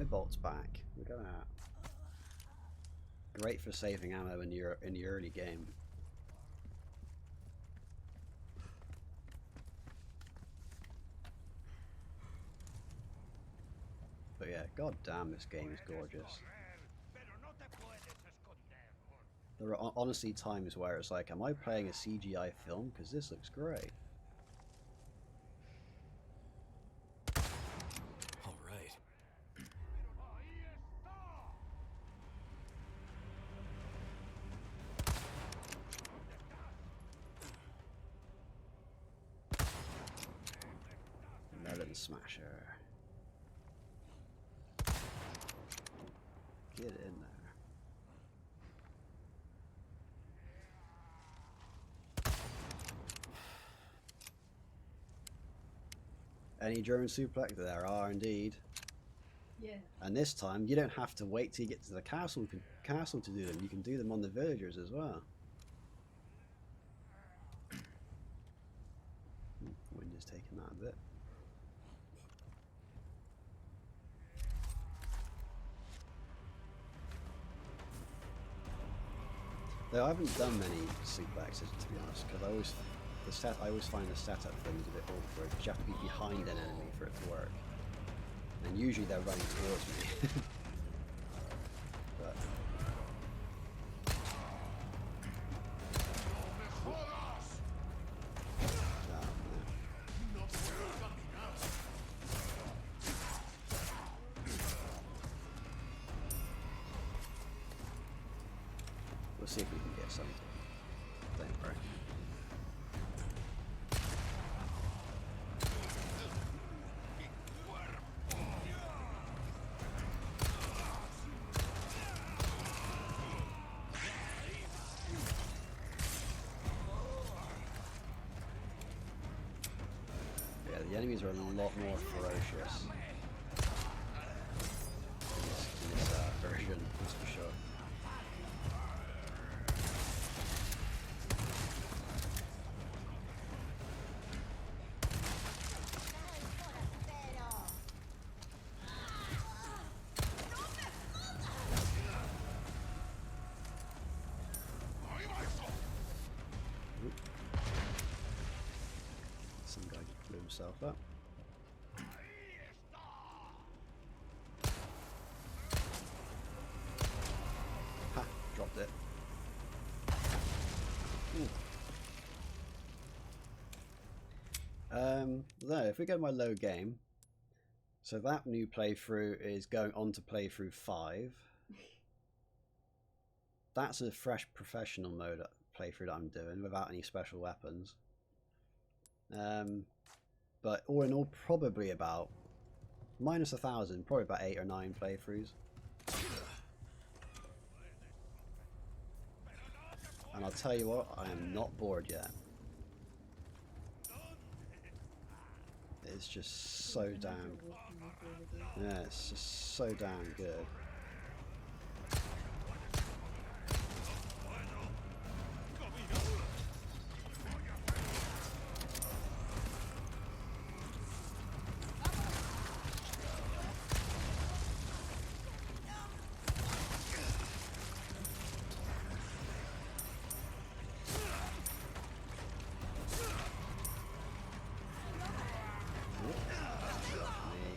bolt's back. Look at that. Great for saving ammo in the early game. But yeah, god damn, this game is gorgeous. There are honestly times where it's like, am I playing a CGI film? Because this looks great. All right. Melon Smasher. Get in there. Any German suplex? There are indeed. Yeah. And this time, you don't have to wait till you get to the castle to do them. You can do them on the villagers as well. Wind is taking that a bit. Though I haven't done many suplexes, to be honest, because I always find the setup things a bit awkward, because you have to be behind an enemy for it to work. And usually they're running towards me. But we'll see if we can get something. Don't worry. Yeah, the enemies are a lot more ferocious in this version, that's for sure. Some guy just blew himself up. Ha! Dropped it. There, if we go to my low game, so that new playthrough is going on to playthrough 5. That's a fresh professional mode playthrough that I'm doing without any special weapons. But all in all, probably about minus 1,000, probably about 8 or 9 playthroughs. And I'll tell you what, I am not bored yet. It's just so damn, yeah, it's just so damn good.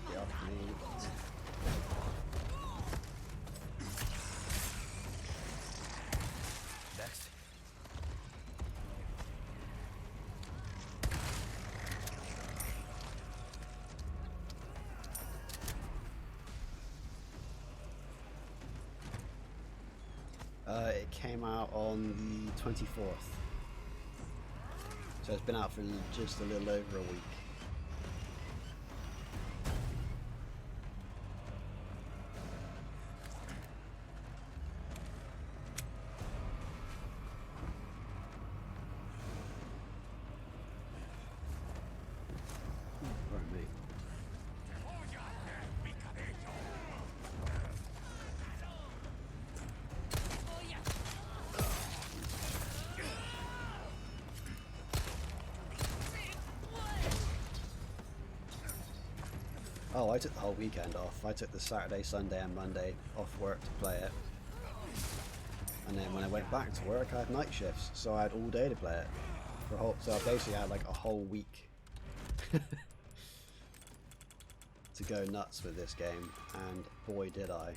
Get off me. Next. It came out on the 24th. So it's been out for just a little over a week. Pardon me. Oh, I took the whole weekend off. I took the Saturday, Sunday and Monday off work to play it. And then when I went back to work, I had night shifts, so I had all day to play it. So I basically had like a whole week to go nuts with this game, and boy did I.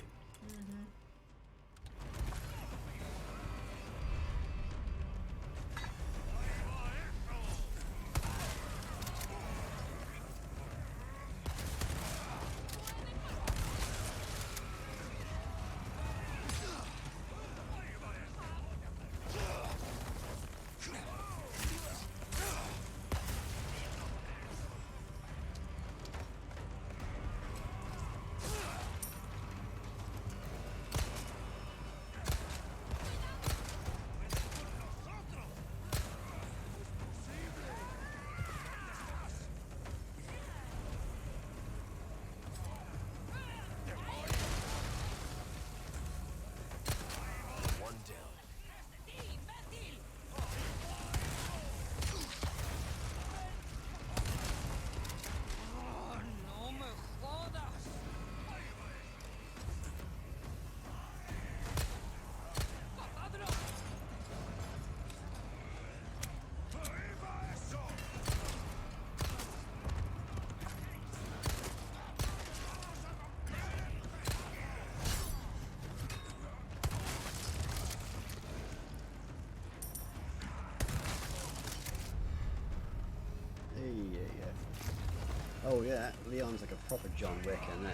Oh yeah, Leon's like a proper John Wick in this.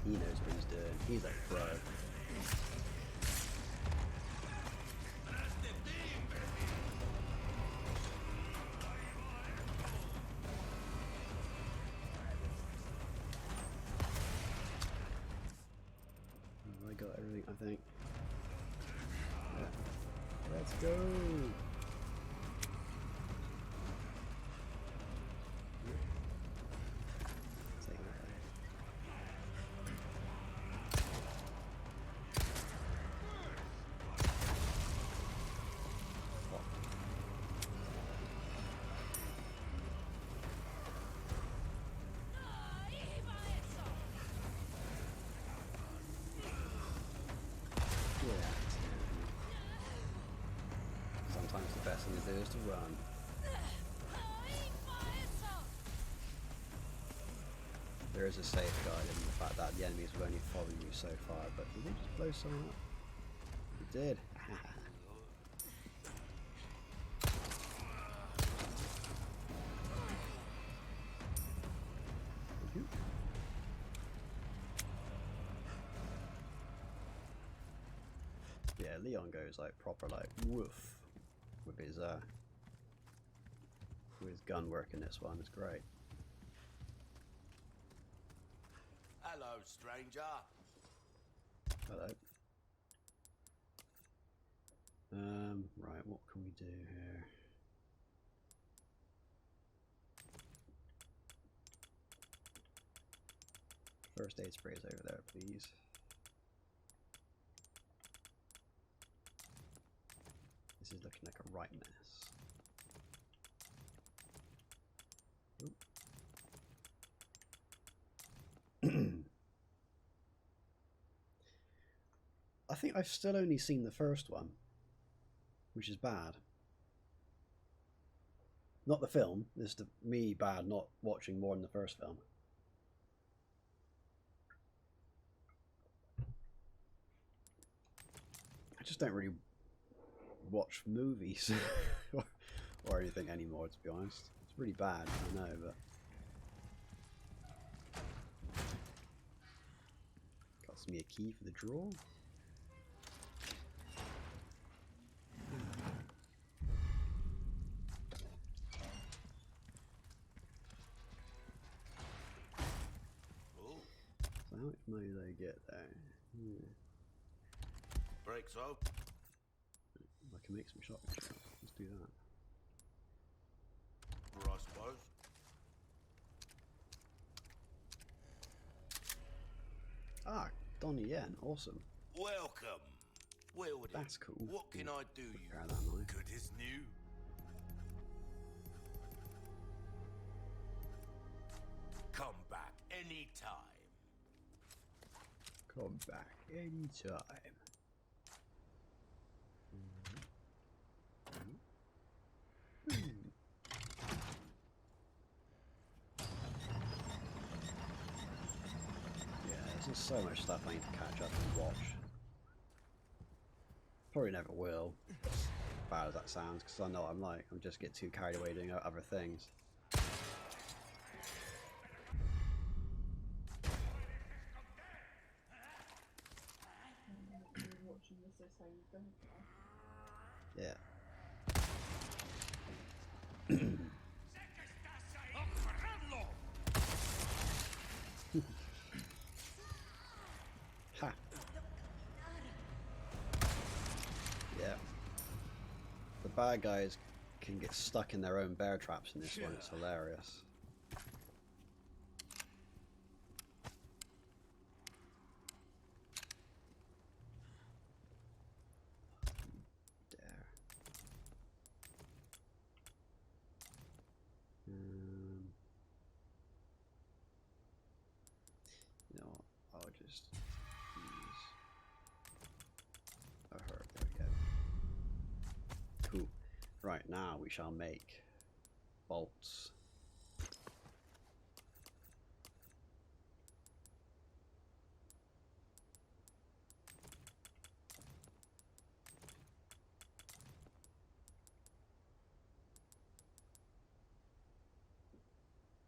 He knows what he's doing. He's a pro. I got everything, I think. Yeah. Let's go! Take that. Sometimes the best thing to do is to run. There is a safeguard in the fact that the enemies will only follow you so far, but did they just blow someone up? They did. Yeah, Leon goes like proper like woof with his gun work in this one. It's great. Hello, stranger. Hello. Right, what can we do here? First aid sprays over there, please. This is looking like a right mess. I think I've still only seen the first one, which is bad. Not the film, this is me bad not watching more than the first film. I just don't really watch movies or anything anymore, to be honest. It's really bad, I know, but cost me a key for the drawer. So how much money do they get there? Break so. I can make some shopping. Let's do that. I suppose. Ah, Donnie Yen, awesome. Welcome. Well then, That's cool. what can I do you Repair that knife. good as new? Come back anytime. Come back anytime. Yeah, there's just so much stuff I need to catch up and watch. Probably never will, as bad as that sounds, because I know what I'm like. I'll just get too carried away doing other things. Watching this is how you don't know. Yeah. Ha! Yeah. The bad guys can get stuck in their own bear traps in this one. It's hilarious. There. You know what? I'll just use a herb. There we go. Cool. Right, now we shall make bolts.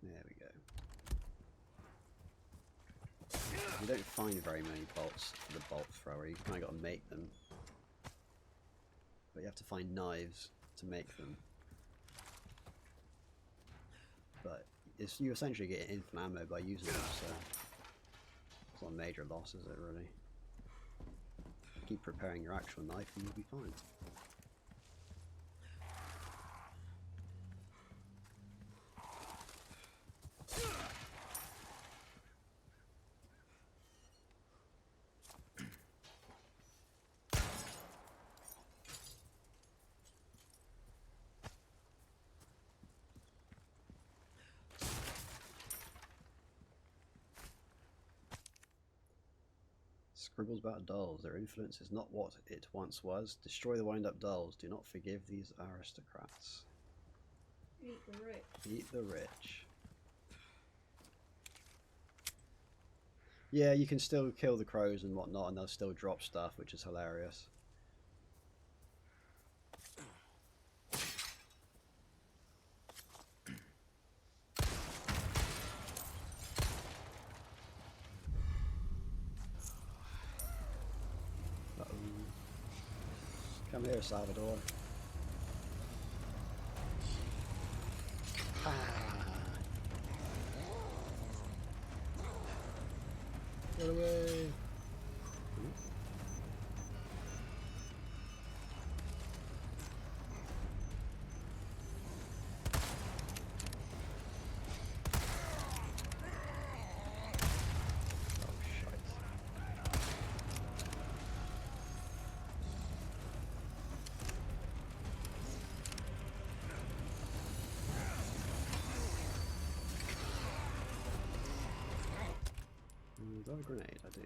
There we go. You don't find very many bolts for the bolt thrower. You kind of got to make them. But you have to find knives to make them. But you essentially get infinite ammo by using them, so it's not a major loss, is it really? Keep preparing your actual knife and you'll be fine. Scribbles about dolls. Their influence is not what it once was. Destroy the wind-up dolls. Do not forgive these aristocrats. Eat the rich. Eat the rich. Yeah, you can still kill the crows and whatnot, and they'll still drop stuff, which is hilarious. Come here, Salvador. Ah. Get away. Do I have a grenade? I do.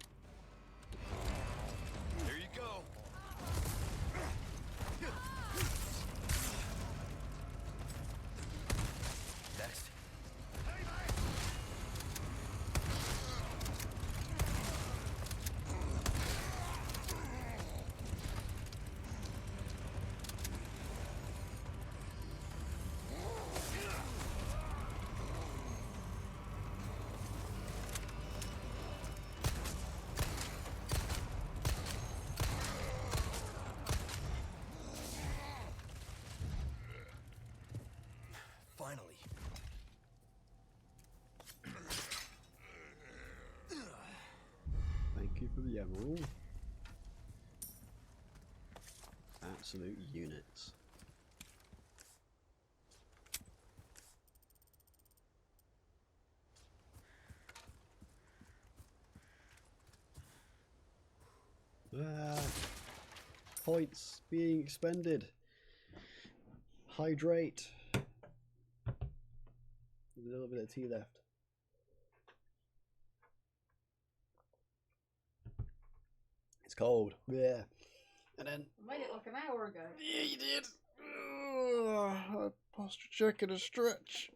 Here you go. Next. Finally. Thank you for the emerald. Absolute units. Ah, points being expended. Hydrate. There's a little bit of tea left. It's cold. Yeah. And then... I made it like an hour ago. Yeah, you did. A posture check and a stretch.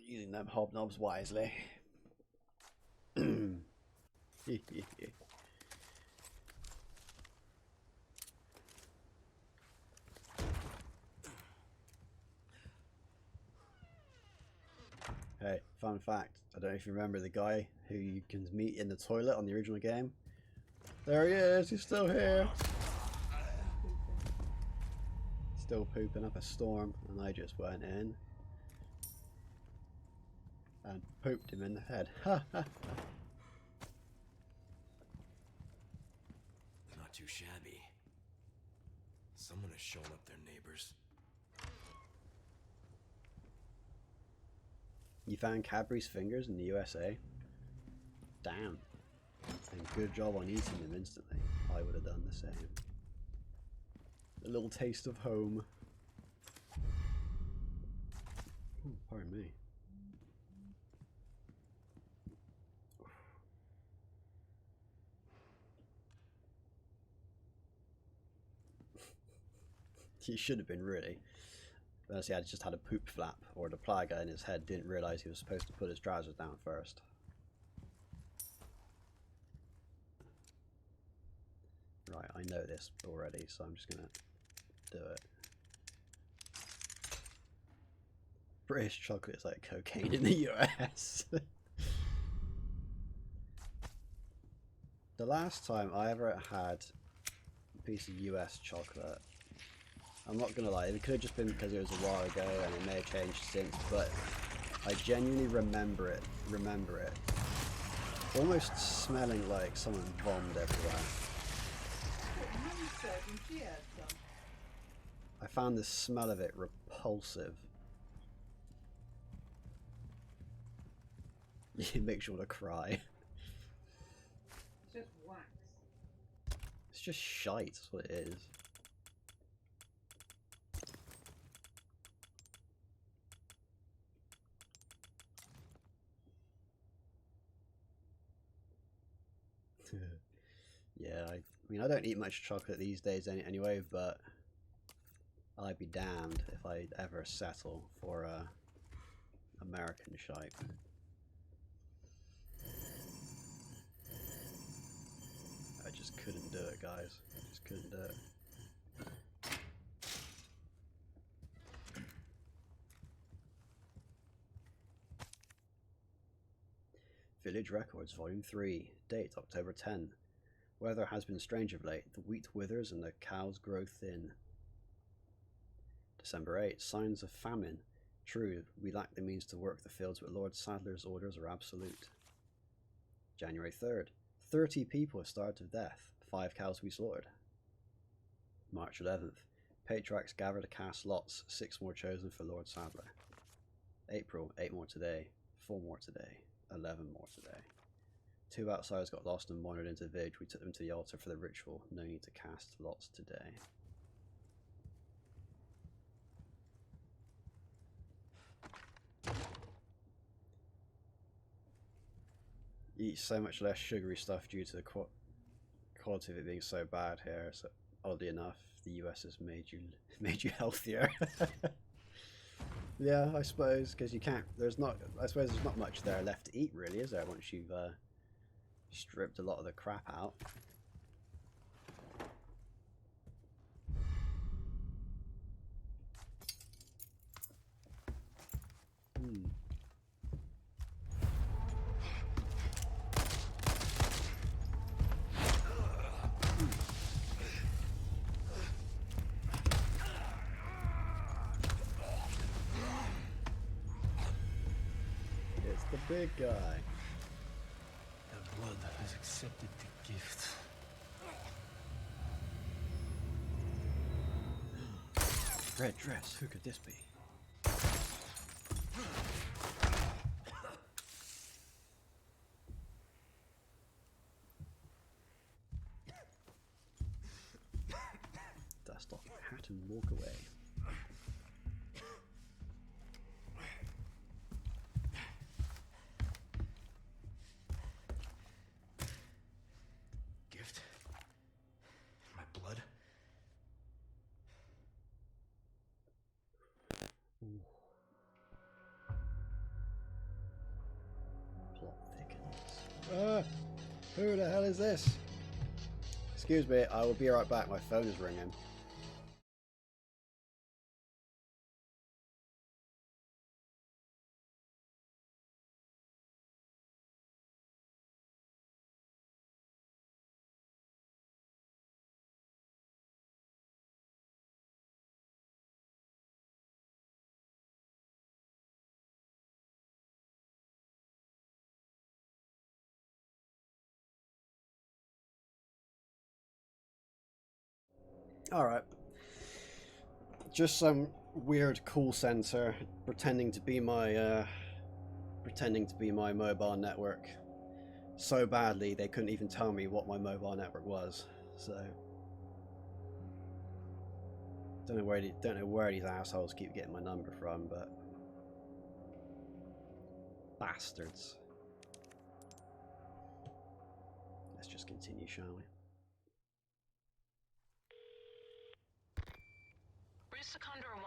Using them hobnobs wisely. Hey, fun fact. I don't know if you remember the guy who you can meet in the toilet on the original game. There he is, he's still here. Still pooping up a storm, and I just went in and pooped him in the head. Ha ha. Not too shabby. Someone has shown up their neighbors. You found Cadbury's fingers in the USA? Damn. And good job on eating them instantly. I would have done the same. A little taste of home. Ooh, pardon me. He should have been really. Honestly, I just had a poop flap, or the ply guy in his head didn't realise he was supposed to put his trousers down first. Right, I know this already, so I'm just gonna do it. British chocolate is like cocaine in the US. The last time I ever had a piece of US chocolate, I'm not gonna lie, it could have just been because it was a while ago and it may have changed since, but I genuinely remember it almost smelling like someone vomited everywhere. I found the smell of it repulsive. It makes you want to cry. It's just wax. It's just shite, that's what it is. Yeah, I mean, I don't eat much chocolate these days anyway, but I'd be damned if I'd ever settle for American shite. I just couldn't do it, guys. I just couldn't do it. Village Records, Volume 3, date October 10. Weather has been strange of late. The wheat withers and the cows grow thin. December 8, signs of famine. True, we lack the means to work the fields, but Lord Sadler's orders are absolute. January 3rd, 30 people have starved to death. 5 cows we slaughtered. March 11th, patriarchs gather to cast lots. 6 more chosen for Lord Sadler. April, 8 more today. 4 more today. 11 more today. 2 outsiders got lost and wandered into the village. We took them to the altar for the ritual. No need to cast lots today. Eat so much less sugary stuff due to the quality of it being so bad here. So oddly enough, the US has made you healthier. Yeah, I suppose, because you can't. I suppose there's not much there left to eat, really, is there? Once you've stripped a lot of the crap out. It's the big guy. The blood has accepted the gift. Red dress, who could this be? dust off my hat and walk away. Gift? My blood? Ooh. Plot thickens. Who the hell is this? Excuse me, I will be right back. My phone is ringing. Alright. Just some weird call center pretending to be my mobile network so badly they couldn't even tell me what my mobile network was. So don't know where these assholes keep getting my number from, but bastards. Let's just continue, shall we? Bruce to Condor 1,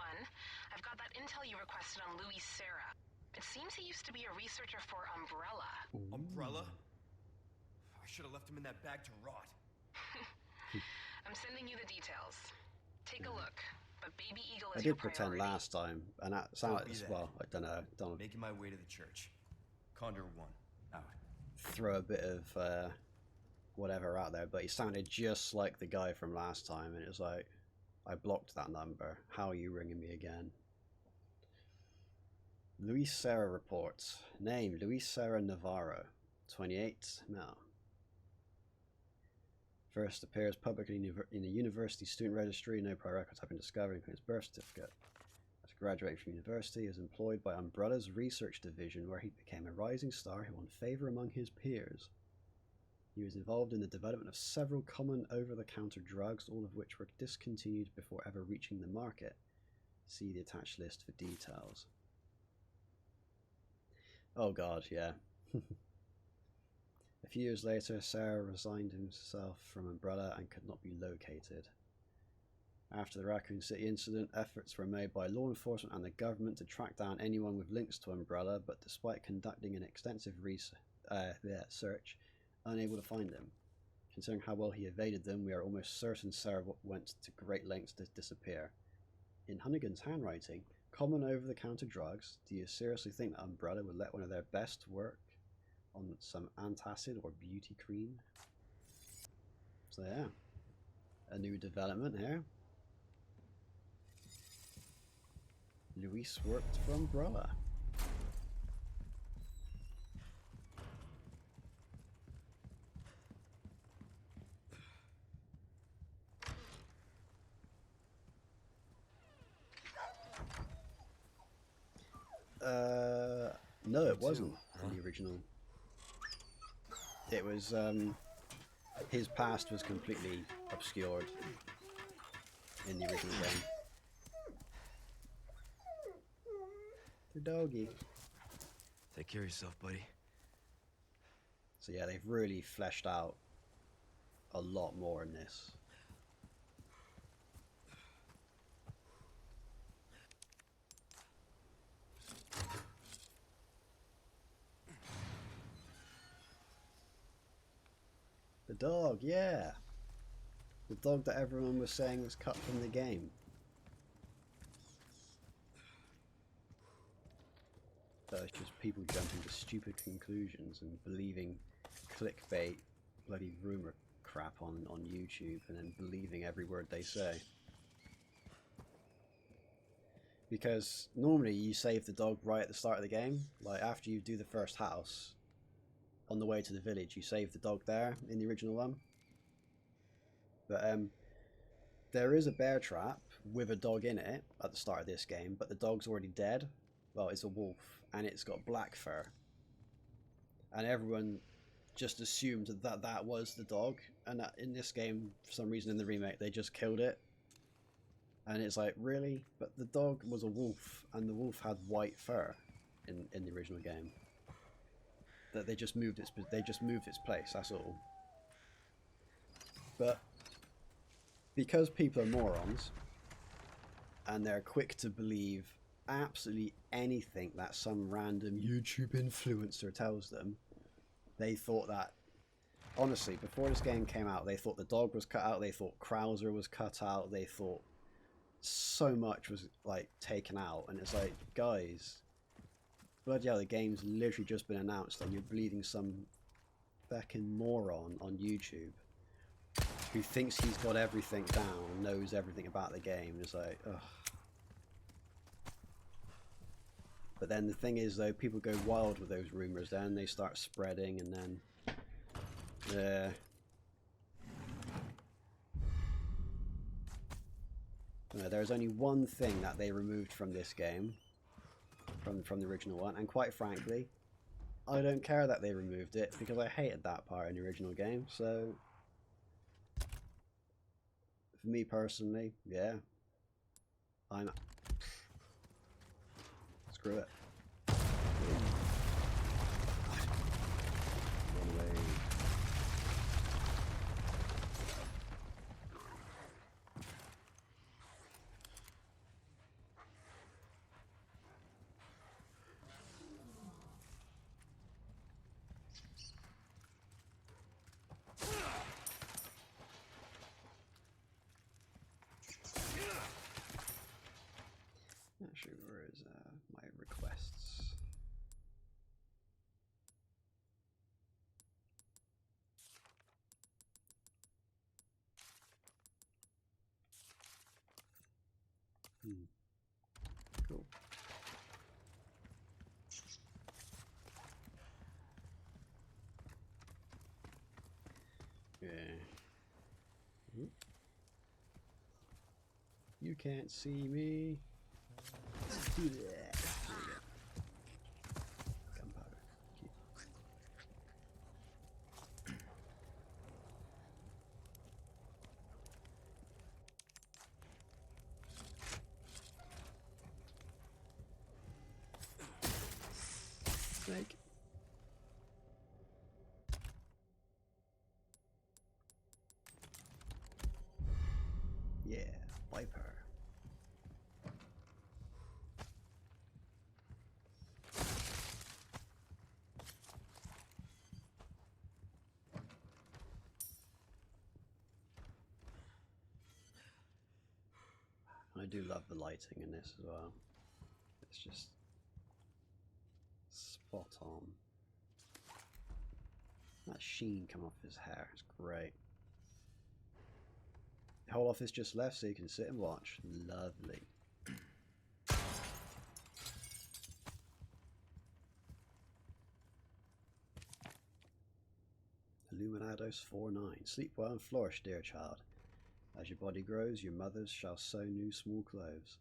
I've got that intel you requested on Louis Serra. It seems he used to be a researcher for Umbrella. Ooh. Umbrella? I should have left him in that bag to rot. I'm sending you the details. Take a look. But Baby Eagle is I your did pretend priority. last time, and that sounded as well. I don't know. Making my way to the church. Condor 1, out. Throw a bit of whatever out there, but he sounded just like the guy from last time, and it was like, I blocked that number. How are you ringing me again? Luis Serra reports. Name, Luis Serra Navarro. 28, male. First appears publicly in the university student registry. No prior records have been discovered, including his birth certificate. After graduating from university, he was employed by Umbrella's research division, where he became a rising star who won favor among his peers. He was involved in the development of several common over-the-counter drugs, all of which were discontinued before ever reaching the market. See the attached list for details. Oh god, yeah. A few years later, Sarah resigned himself from Umbrella and could not be located. After the Raccoon City incident, efforts were made by law enforcement and the government to track down anyone with links to Umbrella, but despite conducting an extensive search, unable to find him. Considering how well he evaded them, we are almost certain Sarah went to great lengths to disappear. In Hunnigan's handwriting, common over-the-counter drugs, do you seriously think that Umbrella would let one of their best work on some antacid or beauty cream? So yeah, a new development here. Luis worked for Umbrella. No, it wasn't in the original. It was, his past was completely obscured in the original game. The doggy. Take care of yourself, buddy. So yeah, they've really fleshed out a lot more in this. The dog, yeah. The dog that everyone was saying was cut from the game. But it's just people jumping to stupid conclusions and believing clickbait, bloody rumor crap on YouTube, and then believing every word they say. Because normally you save the dog right at the start of the game. Like after you do the first house, on the way to the village, you save the dog there in the original one. But there is a bear trap with a dog in it at the start of this game, but the dog's already dead. Well, it's a wolf, and it's got black fur. And everyone just assumed that that was the dog, and that in this game, for some reason in the remake, they just killed it. And it's like, really? But the dog was a wolf, and the wolf had white fur in the original game. That they just moved its place. That's all. But because people are morons, and they're quick to believe absolutely anything that some random YouTube influencer tells them, they thought that. Honestly, before this game came out, they thought the dog was cut out. They thought Krauser was cut out. They thought so much was like taken out, and it's like, guys, bloody hell, the game's literally just been announced and you're believing some fucking moron on YouTube who thinks he's got everything down, knows everything about the game. It's like, ugh. But then the thing is, though, people go wild with those rumors, then they start spreading, and then there's only one thing that they removed from this game, from the original one, and quite frankly, I don't care that they removed it, because I hated that part in the original game. So for me personally, yeah, I'm screw it. Run away. Actually, where is my requests? Cool. Yeah. You can't see me. Yeah. Gunpowder. Keep. Snake. Yeah, Viper. I do love the lighting in this as well. It's just spot on. That sheen come off his hair, it's great. The whole office just left so you can sit and watch. Lovely. Illuminados 4-9. Sleep well and flourish, dear child. As your body grows, your mothers shall sew new small clothes.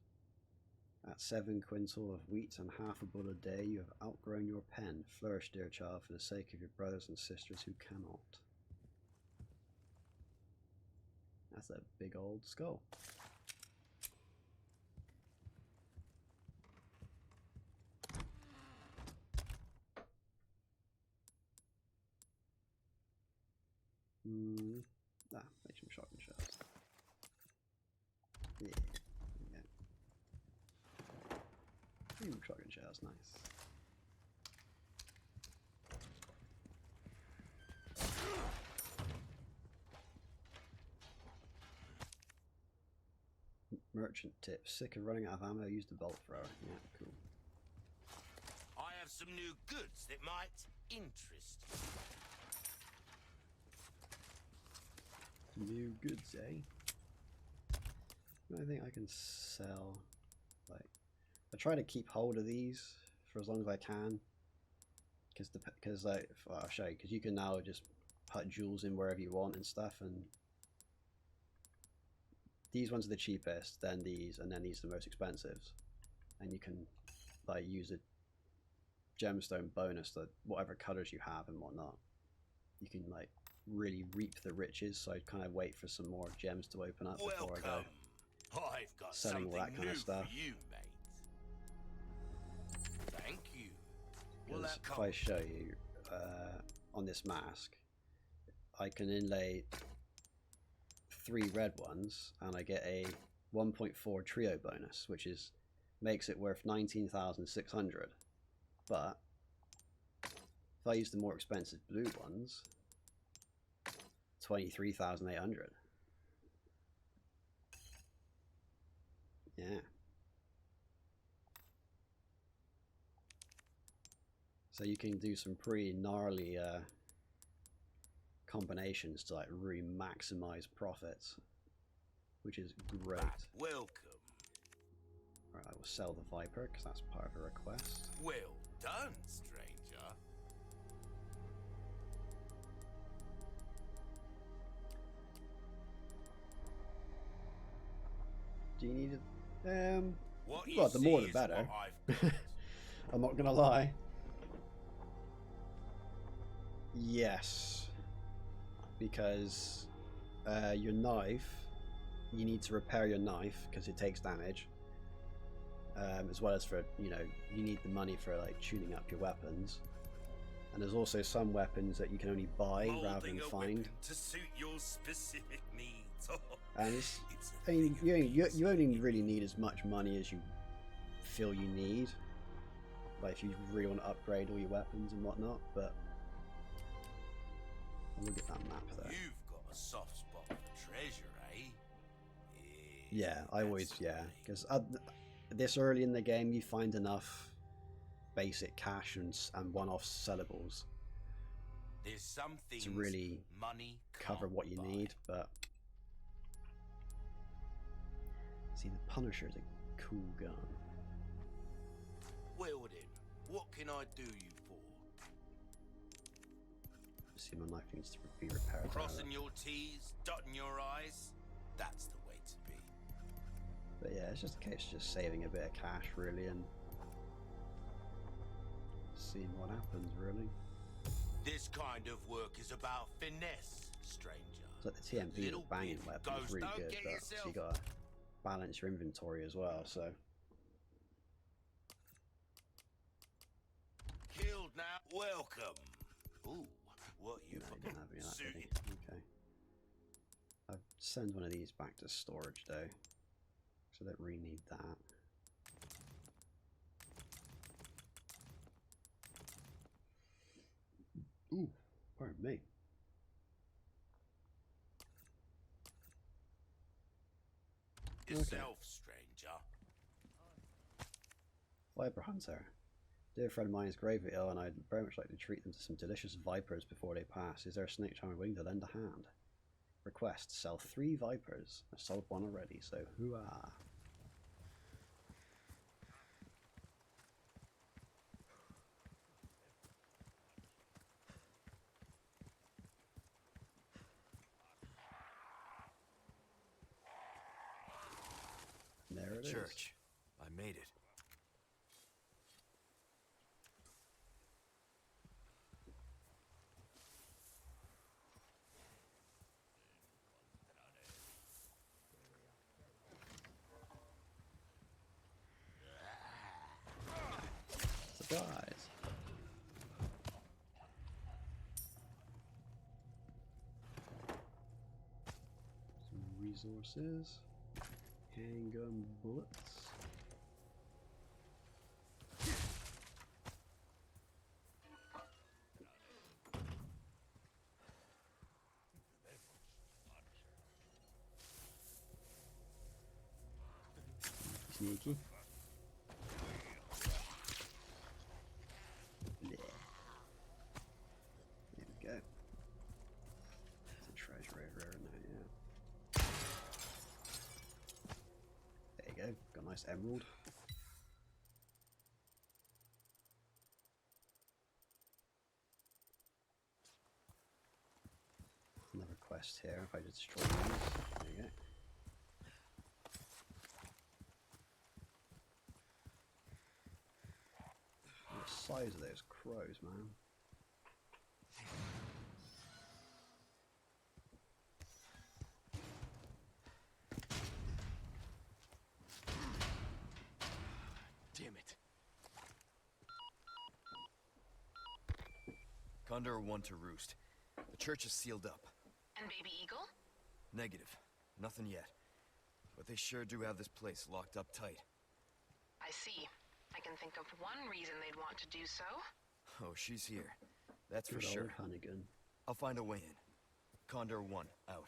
At 7 quintal of wheat and half a bull a day, you have outgrown your pen. Flourish, dear child, for the sake of your brothers and sisters who cannot. That's a big old skull. Make some shotgun shells. Yeah. Ooh, shotgun shells, nice. Merchant tip. Sick of running out of ammo, use the bolt thrower. Yeah, cool. I have some new goods that might interest you. New goods, eh? I think I can sell, like, I try to keep hold of these for as long as I can, because like, well, I'll show you, because you can now just put jewels in wherever you want and stuff, and these ones are the cheapest, then these, and then these are the most expensive, and you can like use a gemstone bonus to whatever colors you have and whatnot. You can like really reap the riches, so I kind of wait for some more gems to open up before I go. I've got selling all something that kind new of stuff. for you, mate. Thank you. Will Because that if come? I show you on this mask, I can inlay 3 red ones and I get a 1.4 trio bonus, which makes it worth 19,600. But if I use the more expensive blue ones, 23,800. Yeah. So you can do some pretty gnarly combinations to like really maximize profits, which is great. Welcome. Right, I will sell the Viper because that's part of a request. Well done, stranger. Do you need it? What you Well, the more see the is better. what I've got. I'm not gonna lie. Yes, because your knife, you need to repair your knife because it takes damage, as well as for, you know, you need the money for like tuning up your weapons. And there's also some weapons that you can only buy rather than Molding a find. weapon to suit your specific needs. And it's, It's I a mean, thing of you only beauty. really need as much money as you feel you need. Like if you really want to upgrade all your weapons and whatnot, but look at that map there. You've got a soft spot for treasure, eh? Yeah, I always, that's yeah, right. because this early in the game you find enough basic cash and one-off sellables There's some things to really money cover can't what you buy. need, but see, the Punisher is a cool gun. Well then, what can I do you for? See, my knife needs to be repaired. Crossing your T's, dotting your I's. That's the way to be. But yeah, it's just a case of just saving a bit of cash, really, and seeing what happens, really. This kind of work is about finesse, stranger. So the TMP Little with banging bit weapon is goes, really don't good, get but so yourself- you gotta balance your inventory as well, so. Killed now. Welcome. Ooh, what you No, he didn't have any of that, did he? suited. Okay. I'll send one of these back to storage, though, so I don't really need that. Ooh, pardon me. Yourself, stranger. Viper Hunter. Dear friend of mine is gravely ill, and I'd very much like to treat them to some delicious vipers before they pass. Is there a snake charmer willing to lend a hand? Request, sell 3 vipers. I've sold 1 already, so hoo-ah. And there it is. Church. I made it. Surprise! Some resources. Handgun bullets. Sneaky. Yeah. There we go. There's a treasure over there, isn't there? Yeah. There you go. Got a nice emerald. Another quest here. If I just destroy these, there you go. The size of those crows, man. Condor 1 to Roost. The church is sealed up. And Baby Eagle? Negative. Nothing yet. But they sure do have this place locked up tight. I see. I can think of one reason they'd want to do so. Oh, she's here. That's for Good sure. old Hannigan. I'll find a way in. Condor 1, out.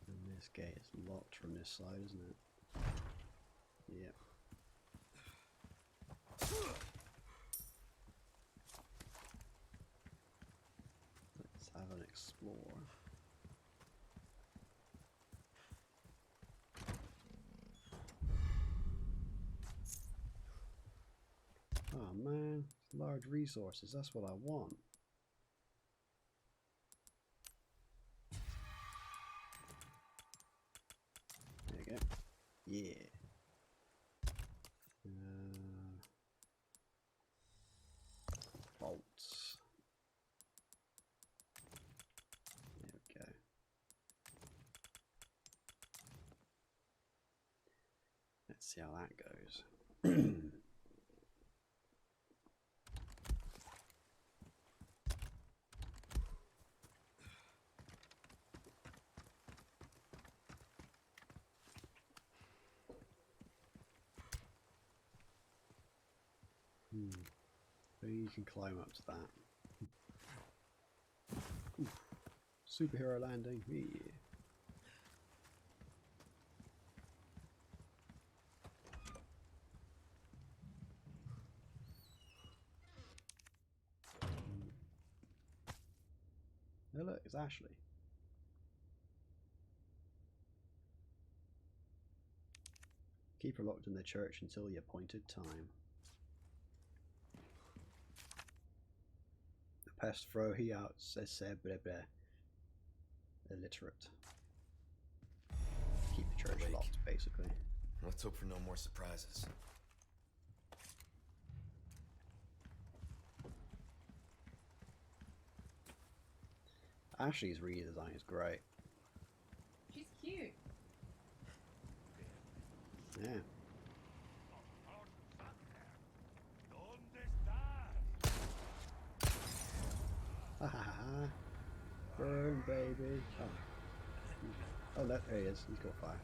And this gate is locked from this side, isn't it? Yep. Let's have an explore. Oh man, large resources, that's what I want. There you go. Yeah. Bolts. There we go. Let's see how that goes. Maybe you can climb up to that. Oof. Superhero landing. Yeah. Oh look, it's Ashley. Keep her locked in the church until the appointed time. The pest throw he out, says blah blah. Illiterate. Keep the church locked, basically. Let's hope for no more surprises. Ashley's redesign is great. She's cute. Yeah. Ha ha ha. Burn, baby. Oh. Oh, there he is. He's got fire.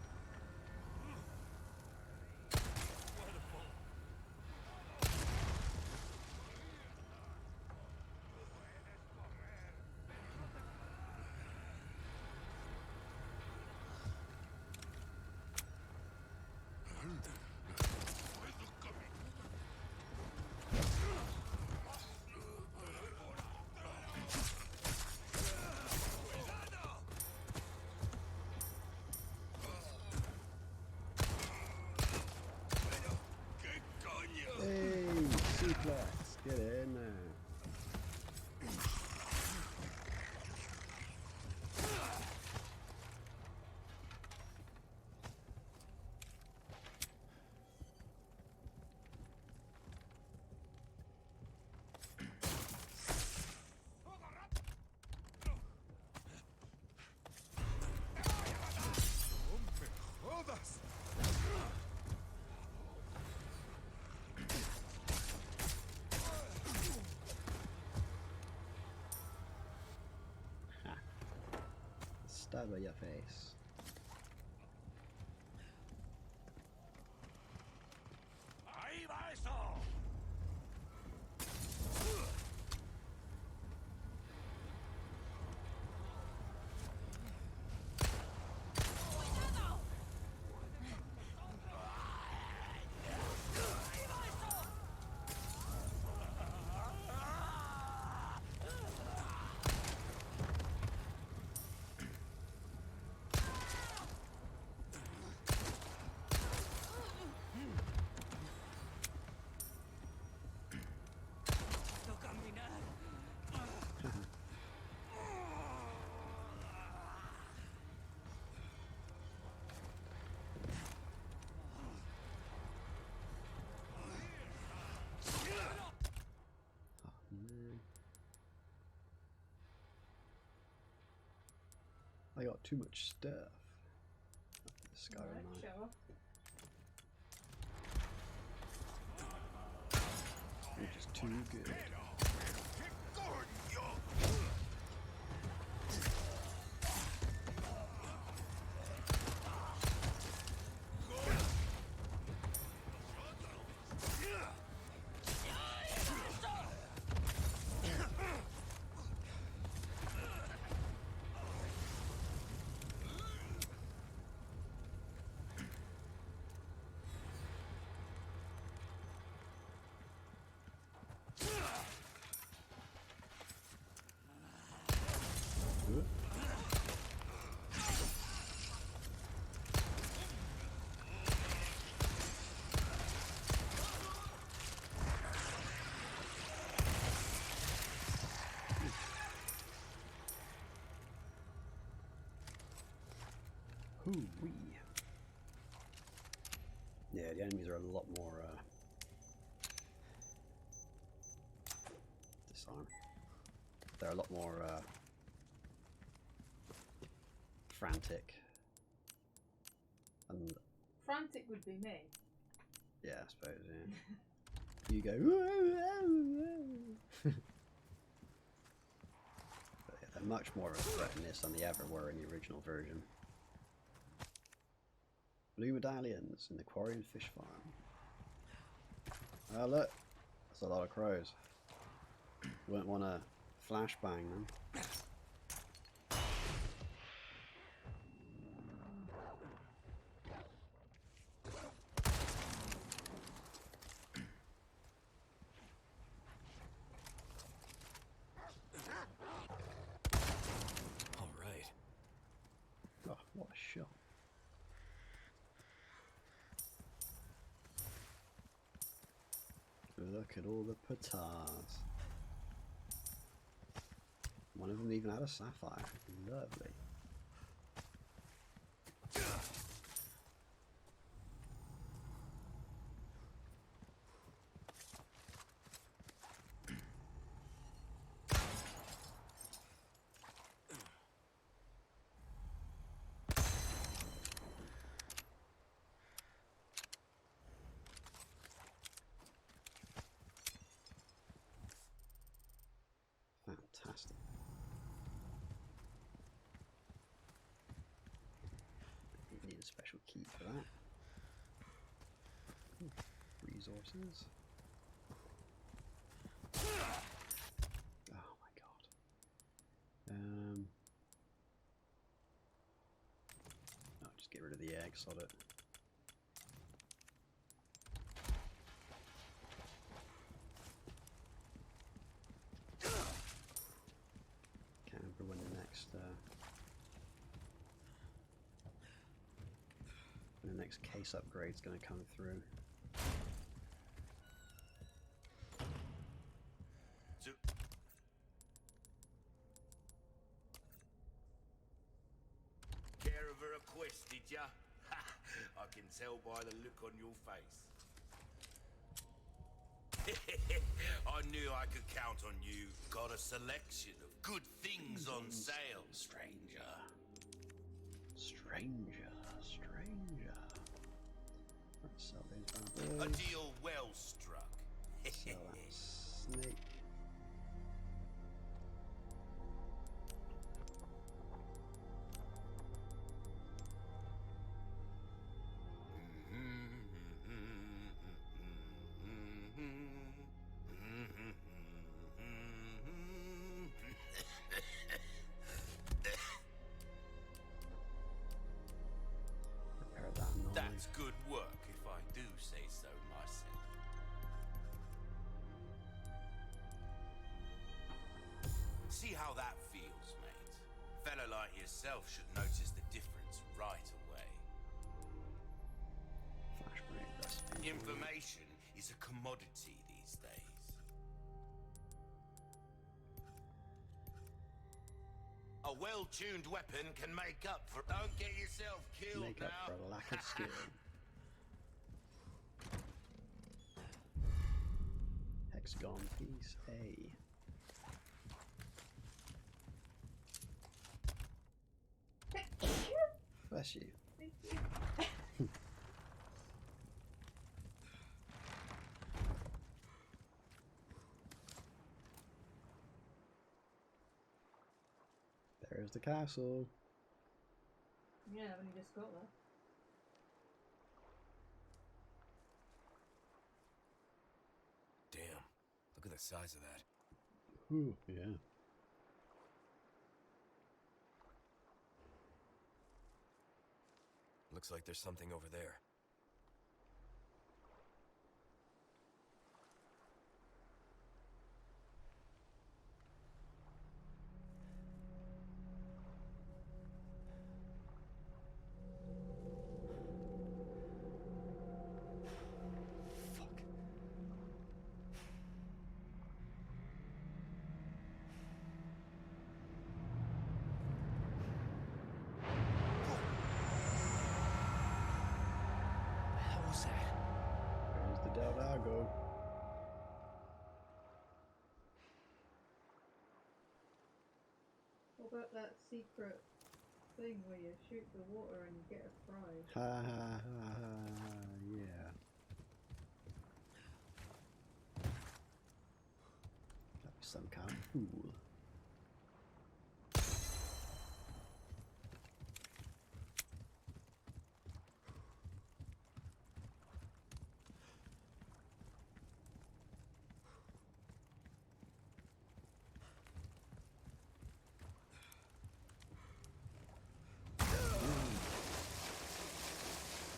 Hey, suplex. Get in there. Stab at your face. I got too much stuff. Skyrim Alright, knife. show off. Which is too good. Hoo-wee. Yeah, the enemies are a lot more disarm. They're a lot more frantic. And Frantic would be me. yeah, I suppose, yeah. You go but yeah, they're much more of a threat in this than they ever were in the original version. Blue medallions in the quarry and fish farm. Oh look, that's a lot of crows. Wouldn't want to flashbang them. All right. Oh, what a shot. Look at all the petars. One of them even had a sapphire. Lovely. Fantastic. You need a special key for that. Resources. Oh my god. I'll just get rid of the egg, sod it. Can't remember when the next case upgrade's going to come through. Care of a request, did ya? I can tell by the look on your face. I knew I could count on you. Got a selection of good things on sale, stranger. Stranger. Let's sell these bad A boys. deal well struck. Sell that snake. Repair that noise. That's good work, if I do say so myself. See how that feels, mate. Fellow like yourself should notice the difference right away. Flashbang recipe. Information is a commodity these days. A well-tuned weapon can make up for... Don't get yourself killed Make up now. for a lack of skill. Hexagon piece A. Bless you. Thank you. There's the castle. Yeah, when you just got there. Damn, look at the size of that. Ooh, yeah. Looks like there's something over there. There's the Deldago. What about that secret thing where you shoot the water and you get a prize? Ha ha ha ha, yeah. That'd be some kind of fool.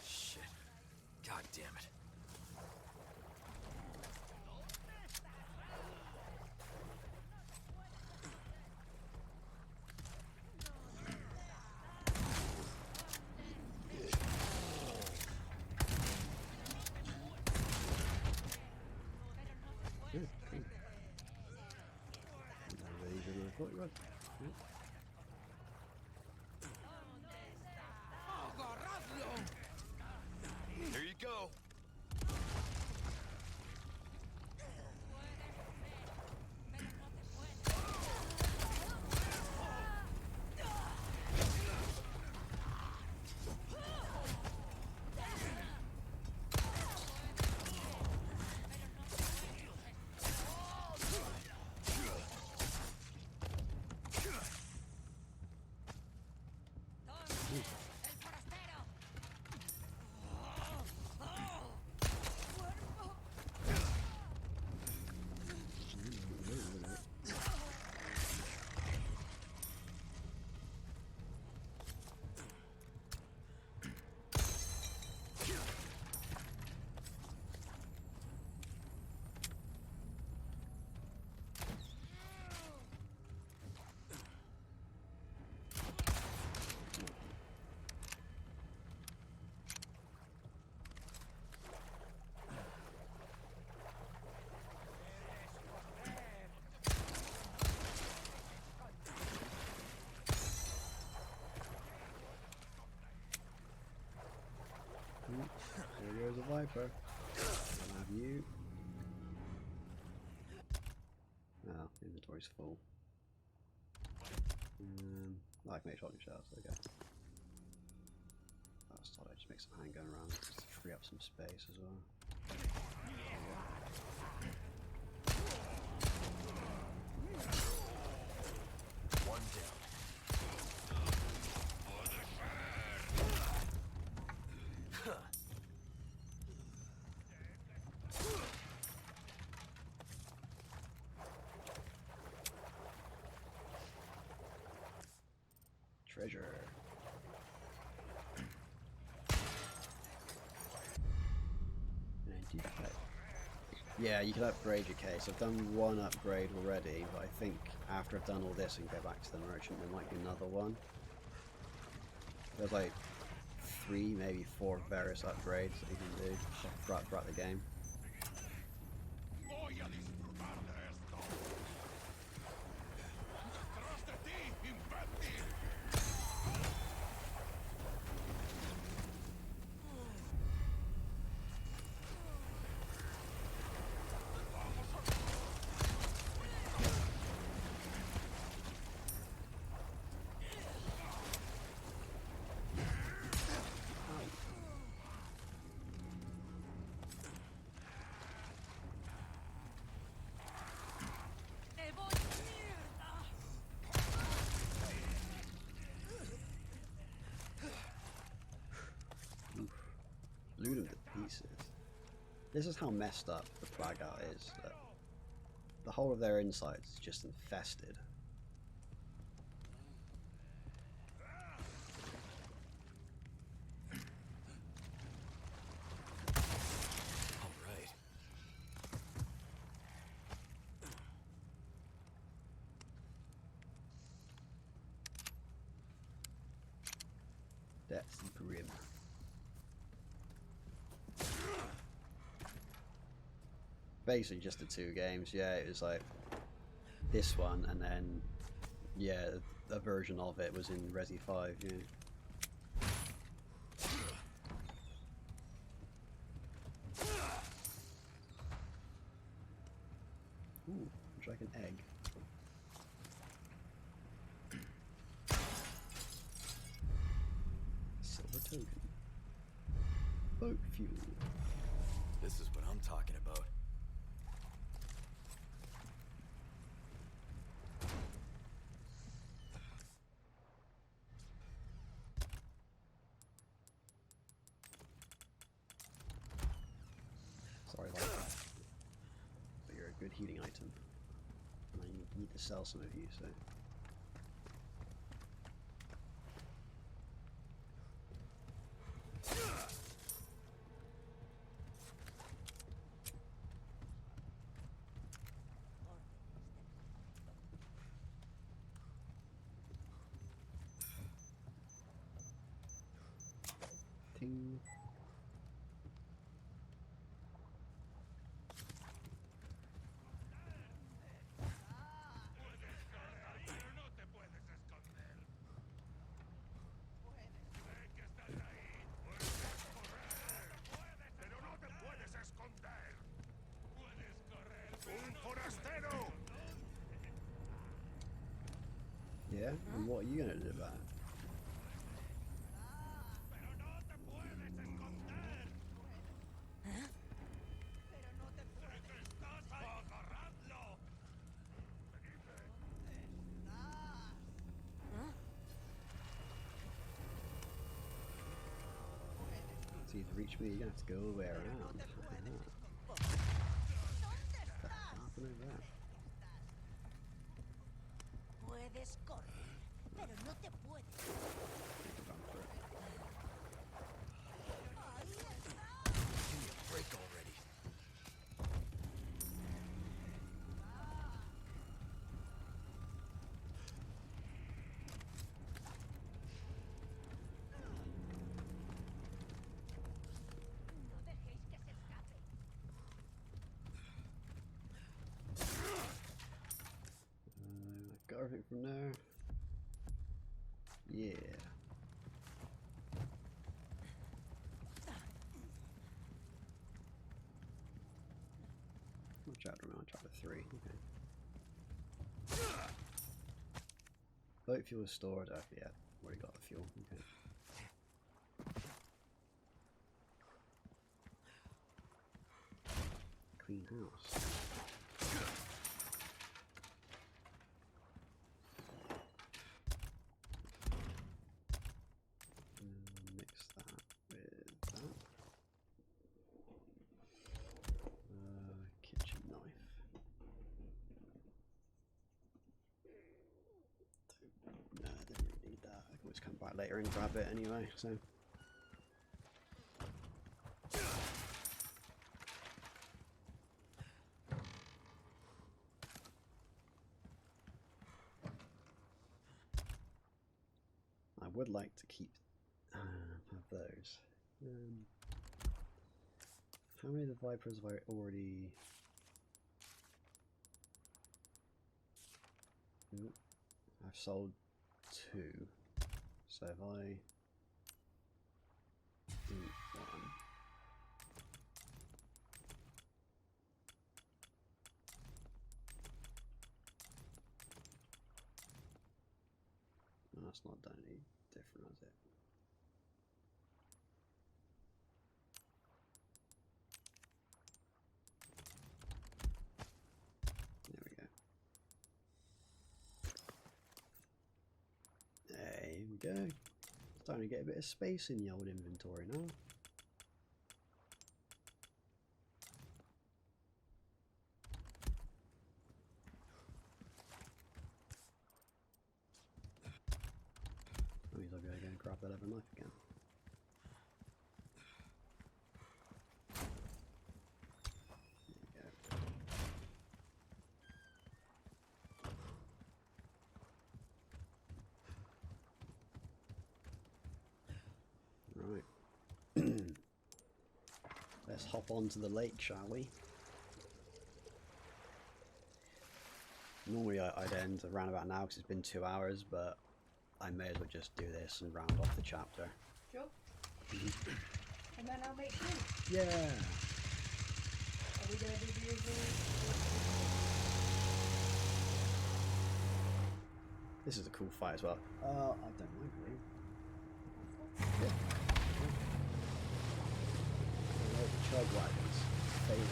Shit. God damn it. Good, cool. Not easier than I thought you would. Yeah. Here you go. There goes a Viper. I'll have you. Oh, inventory's full. I can make shotgun shells, there we go. I thought I'd just make some handgun rounds just to free up some space as well. One down. Treasure. Yeah, you can upgrade your case. I've done one upgrade already, but I think after I've done all this and go back to the merchant, there might be another one. There's like 3, maybe 4 various upgrades that you can do throughout the game. chewed them to pieces. This is how messed up the Plagout is. That the whole of their insides is just infested. That's grim. Basically just the 2 games, yeah, it was like this one and then, yeah, a version of it was in Resi 5, yeah. Ooh, dragon egg. Silver token. Boat fuel. This is what I'm talking about. Sorry about that. But you're a good healing item. And I need to sell some of you, so. Ting. Yeah, and what are you gonna do about it? So you to reach me, you're gonna have to go all the way around. What's happening over there? Puedes correr, pero no te puedes. Run for it. Give me a break already. No dejéis que se escape. Got everything from there. Yeah. What chapter am I on? Chapter 3. Okay. Boat fuel is stored. Oh, yeah, already got the fuel. Okay. Clean house. Mix that with that. Kitchen knife. No, I don't really need that. I can always come back later and grab it anyway, so. I would like to keep have those. How many of the Vipers have I already? Nope. I've sold 2. So if I eat 1. No, that's not done any different, has it? There we go. There we go. It's time to get a bit of space in the old inventory now. grab that other knife again. There we go. Right. Let's hop onto the lake, shall we? Normally I'd end around about now because it's been 2 hours, but I may as well just do this and round off the chapter. Sure. And then I'll make food. Yeah! Are we going to do the usual? This is a cool fight as well. I don't mind really. Yeah. The chug wagons failing.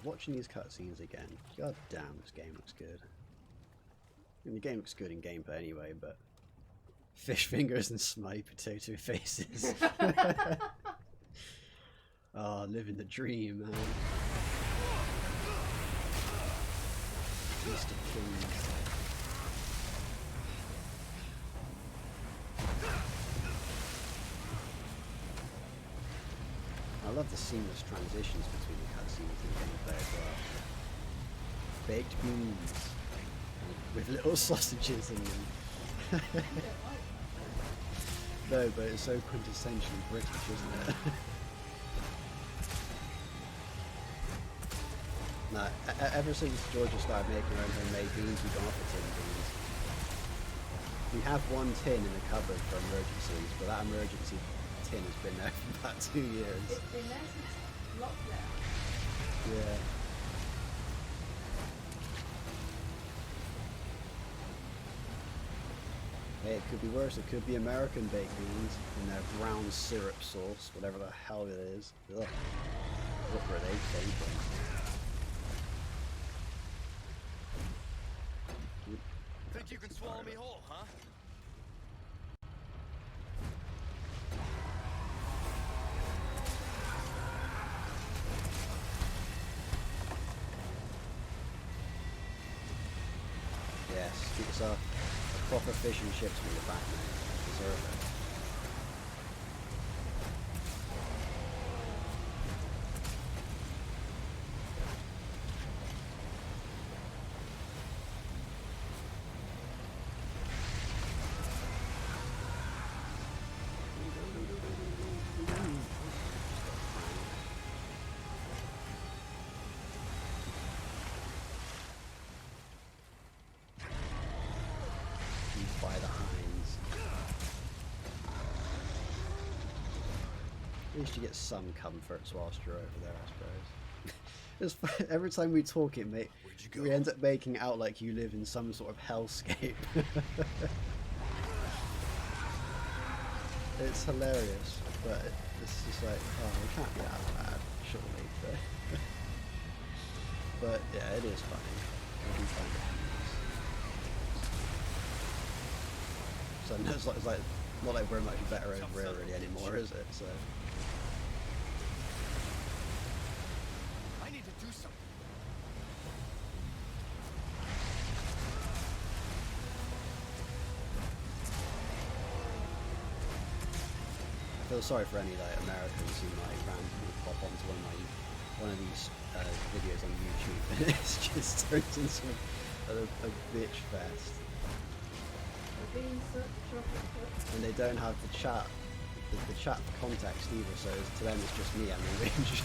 Watching these cutscenes again, god damn, this game looks good. I mean, the game looks good in gameplay anyway, but fish fingers and smiley potato faces. Oh, living the dream, man. Mr. Kings. I love the seamless transitions between the cutscenes and gameplay as well. Baked beans with little sausages in them. No, but it's so quintessentially British, isn't it? No, ever since Georgia started making her own homemade beans, we've gone off the tin beans. We have one tin in the cupboard for emergencies, but that emergency tin has been there for about 2 years. It's been there since lockdown. Yeah. Hey, it could be worse. It could be American baked beans in their brown syrup sauce, whatever the hell it is. Ugh. What were they thinking? Think you can swallow me whole, huh? Yes, get yourself a proper fish and chips when you're back, mate. You deserve it. By the hinds. At least you get some comforts whilst you're over there, I suppose. Every time we talk it, mate, we end up making it out like you live in some sort of hellscape. It's hilarious, but it's just like, oh, it can't be that bad, surely. But yeah, it is funny. I do find it humorous. So no, it's like not like we're much better over here really anymore, is it? So. I need to do something. I feel sorry for any like Americans who might randomly pop onto one of these videos on YouTube and it's just turns into a bitch fest. And they don't have the chat context either, so to them it's just me having range.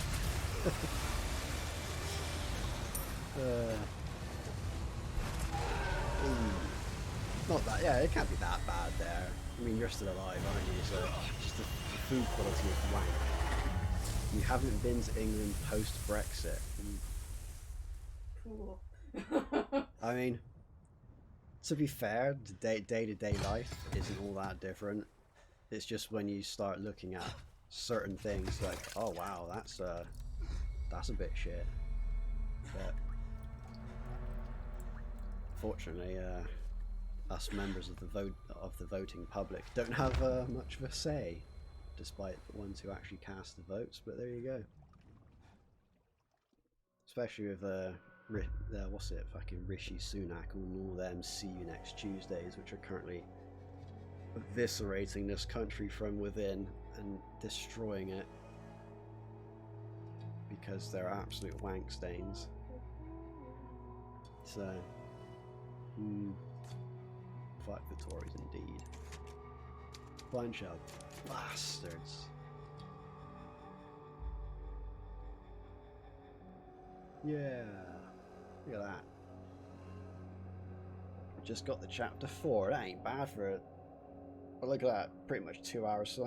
Not that, yeah, it can't be that bad there. I mean, you're still alive, aren't you? So just the food quality is wank. You haven't been to England post-Brexit. Cool. I mean, to be fair, day-to-day life isn't all that different. It's just when you start looking at certain things like, oh wow, that's a bit shit. But fortunately, us members of the voting public don't have much of a say, despite the ones who actually cast the votes. But there you go. Especially with what's it, fucking Rishi Sunak and all them "see you next Tuesdays," which are currently eviscerating this country from within and destroying it because they're absolute wank stains. So, fuck the Tories indeed. Bunch of bastards. Yeah, look at that. Just got the chapter 4. That ain't bad for it. But look at that, pretty much 2 hours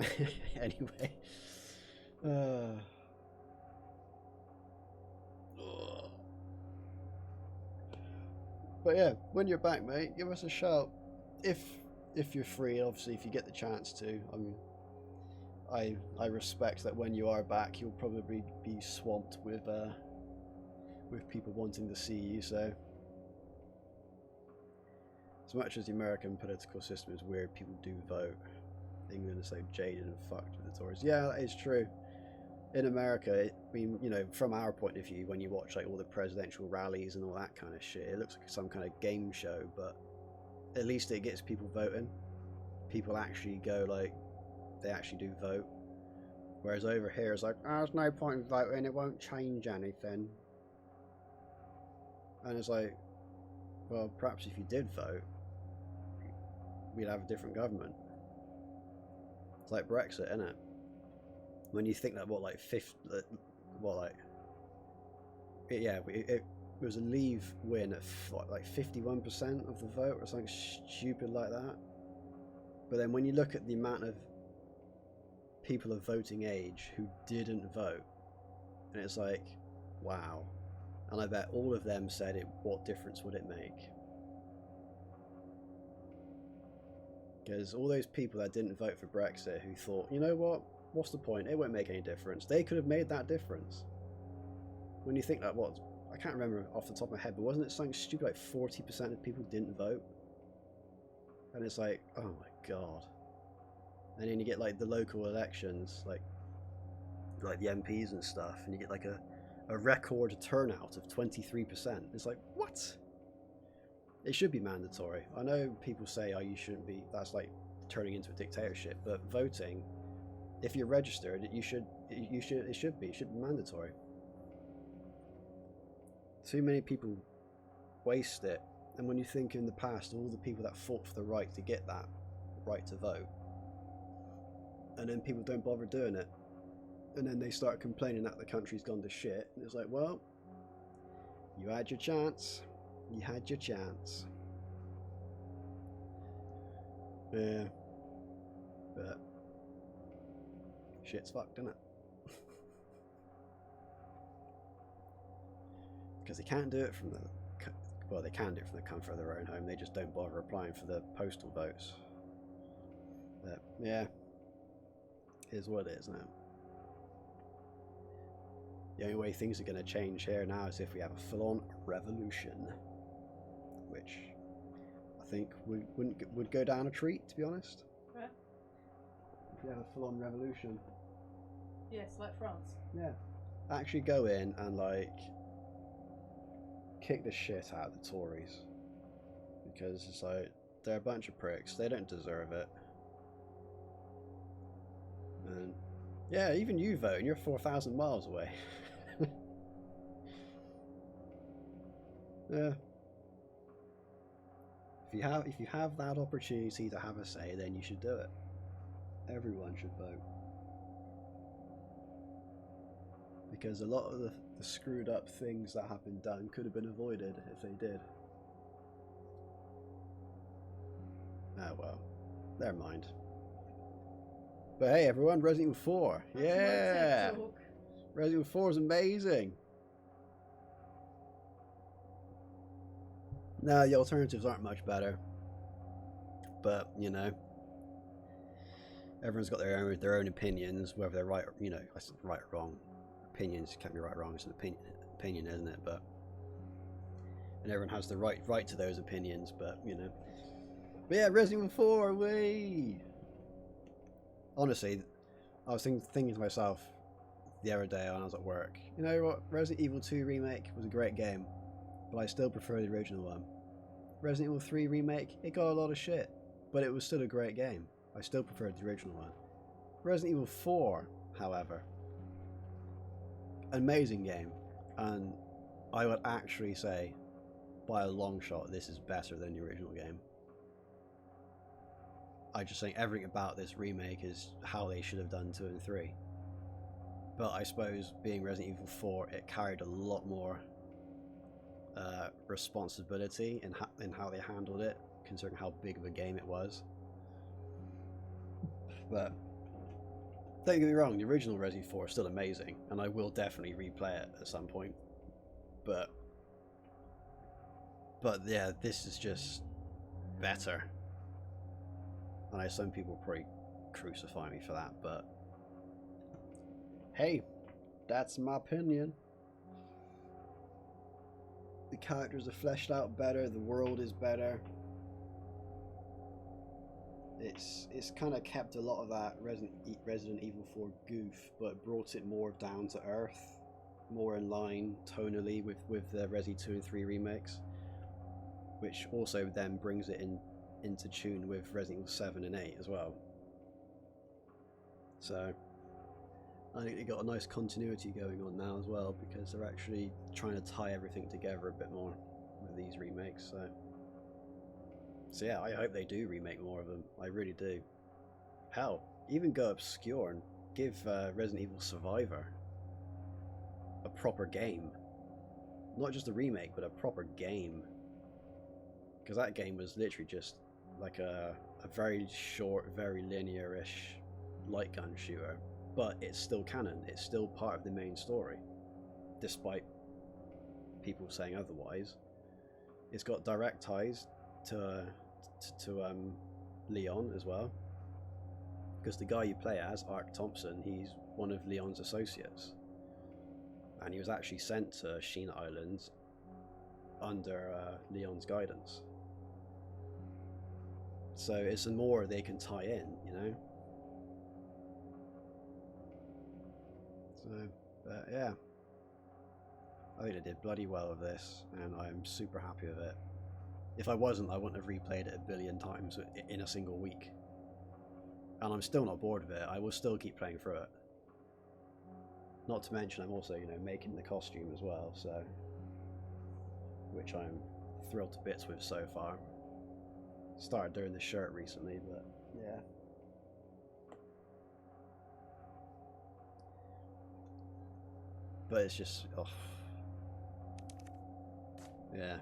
anyway. But yeah, when you're back, mate, give us a shout. If you're free, obviously, if you get the chance to. I mean, I respect that when you are back, you'll probably be swamped with people wanting to see you. So, as much as the American political system is weird, people do vote. England is so jaded and fucked with the Tories. Yeah, that is true. In America, I mean, you know, from our point of view, when you watch like all the presidential rallies and all that kind of shit, it looks like some kind of game show, but at least it gets people voting. People actually go, like, they actually do vote. Whereas over here, it's like, oh, there's no point in voting, it won't change anything. And it's like, well, perhaps if you did vote, we'd have a different government. It's like Brexit, isn't it? When you think that, it was a Leave win at like 51% of the vote or something stupid like that. But then when you look at the amount of people of voting age who didn't vote, and it's like, wow. And I bet all of them said, what difference would it make? Because all those people that didn't vote for Brexit who thought, you know what, what's the point? It won't make any difference. They could have made that difference. When you think that, I can't remember off the top of my head, but wasn't it something stupid like 40% of people didn't vote? And it's like, oh my god. And then you get like the local elections, like the MPs and stuff, and you get like a record turnout of 23%. It's like, what? It should be mandatory. I know people say, oh, you shouldn't be, that's like turning into a dictatorship, but voting, if you're registered, it should be mandatory. Too many people waste it. And when you think in the past, all the people that fought for the right to get that right to vote, and then people don't bother doing it, and then they start complaining that the country's gone to shit, and it's like, well, you had your chance. You had your chance. Yeah. But shit's fucked, isn't it? Because they can't do it from the... Well, they can do it from the comfort of their own home. They just don't bother applying for the postal votes. But, yeah. Here's what it is now. The only way things are going to change here now is if we have a full-on revolution. Which I think would go down a treat, to be honest. Yeah. If we have a full-on revolution. Yes, like France. Yeah. Actually go in and, like, kick the shit out of the Tories. Because it's like, they're a bunch of pricks. They don't deserve it. And, yeah, even you vote, and you're 4,000 miles away. Yeah. If you have that opportunity to have a say, then you should do it. Everyone should vote. Because a lot of the screwed up things that have been done could have been avoided if they did. Ah well, never mind. But hey everyone, Resident Evil 4. Yeah! Resident Evil 4 is amazing! No, the alternatives aren't much better. But, you know, everyone's got their own opinions, whether they're right or, you know, right or wrong. Opinions can't be right or wrong, it's an opinion, isn't it? But, and everyone has the right to those opinions, but, you know, But yeah, Resident Evil 4, wee! Honestly, I was thinking to myself the other day when I was at work, you know what, Resident Evil 2 Remake was a great game, but I still prefer the original one. Resident Evil 3 Remake, it got a lot of shit, but it was still a great game. I still preferred the original one. Resident Evil 4, however, amazing game, and I would actually say, by a long shot, this is better than the original game. I just think everything about this remake is how they should have done 2 and 3. But I suppose being Resident Evil 4, it carried a lot more responsibility in how they handled it, considering how big of a game it was. But don't get me wrong, the original Resident Evil 4 is still amazing, and I will definitely replay it at some point. But yeah, this is just better. I know some people probably crucify me for that, but hey, that's my opinion. The characters are fleshed out better, the world is better. It's kind of kept a lot of that Resident Evil 4 goof, but brought it more down to earth, more in line tonally with the Resi 2 and 3 remakes, which also then brings it into tune with Resident Evil 7 and 8 as well. So I think they got a nice continuity going on now as well, because they're actually trying to tie everything together a bit more with these remakes. So yeah, I hope they do remake more of them. I really do. Hell, even go obscure and give Resident Evil Survivor a proper game. Not just a remake, but a proper game. Because that game was literally just like a very short, very linear-ish light gun shooter. But it's still canon. It's still part of the main story, despite people saying otherwise. It's got direct ties to Leon as well, because the guy you play as, Ark Thompson, he's one of Leon's associates, and he was actually sent to Sheena Islands under Leon's guidance. So it's more they can tie in, you know. So yeah, I think they did bloody well with this, and I'm super happy with it. If I wasn't, I wouldn't have replayed it a billion times in a single week. And I'm still not bored of it. I will still keep playing through it. Not to mention, I'm also, you know, making the costume as well, so, which I'm thrilled to bits with so far. Started doing the shirt recently, but yeah. But it's just, oh, yeah.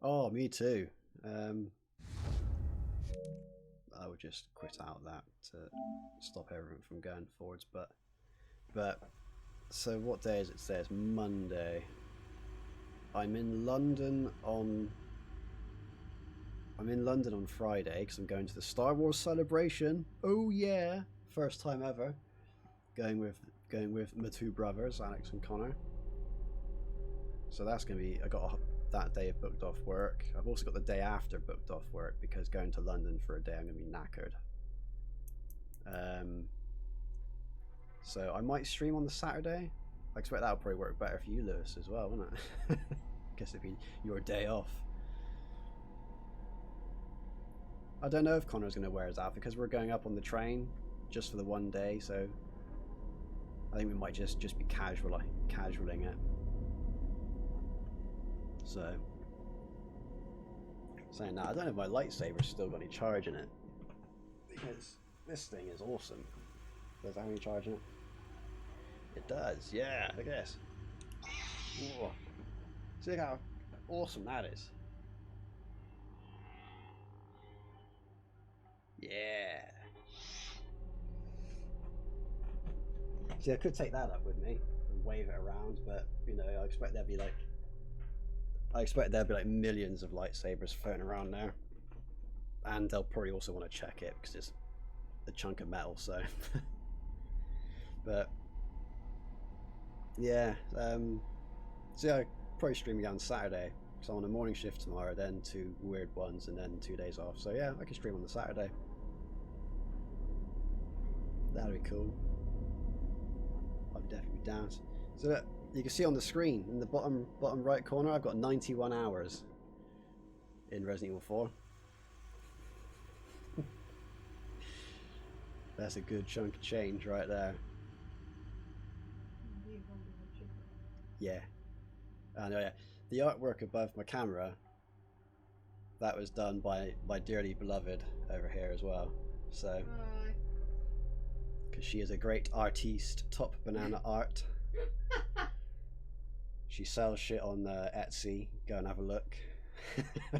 Oh, me too. I would just quit out that to stop everything from going forwards. But so what day is it today? It's Monday. I'm in London on Friday because I'm going to the Star Wars celebration. Oh yeah, first time ever. Going with my two brothers, Alex and Connor. So that's gonna be. I got that day booked off work. I've also got the day after booked off work because going to London for a day, I'm gonna be knackered. So I might stream on the Saturday. I expect that would probably work better for you, Lewis, as well, wouldn't it? Guess it'd be your day off. I don't know if Connor's gonna wear his outfit because we're going up on the train just for the one day, so I think we might just be casualing it. So saying that, I don't know if my lightsaber's still got any charge in it, because this thing is awesome. Does it have any charge in it? It does, yeah, look at this. Whoa. See how awesome that is. Yeah. See, I could take that up with me and wave it around, but you know, I expect there'd be like millions of lightsabers floating around there, and they'll probably also want to check it because it's a chunk of metal. So, but yeah, so yeah, probably streaming on Saturday. So I'm on a morning shift tomorrow, then 2 weird ones, and then 2 days off. So yeah, I can stream on the Saturday. That'd be cool. I'd definitely be down. So look, you can see on the screen in the bottom right corner, I've got 91 hours in Resident Evil 4. That's a good chunk of change right there. Yeah. I know, yeah. The artwork above my camera, that was done by my dearly beloved over here as well. So, because she is a great artiste, top banana art. She sells shit on Etsy. Go and have a look.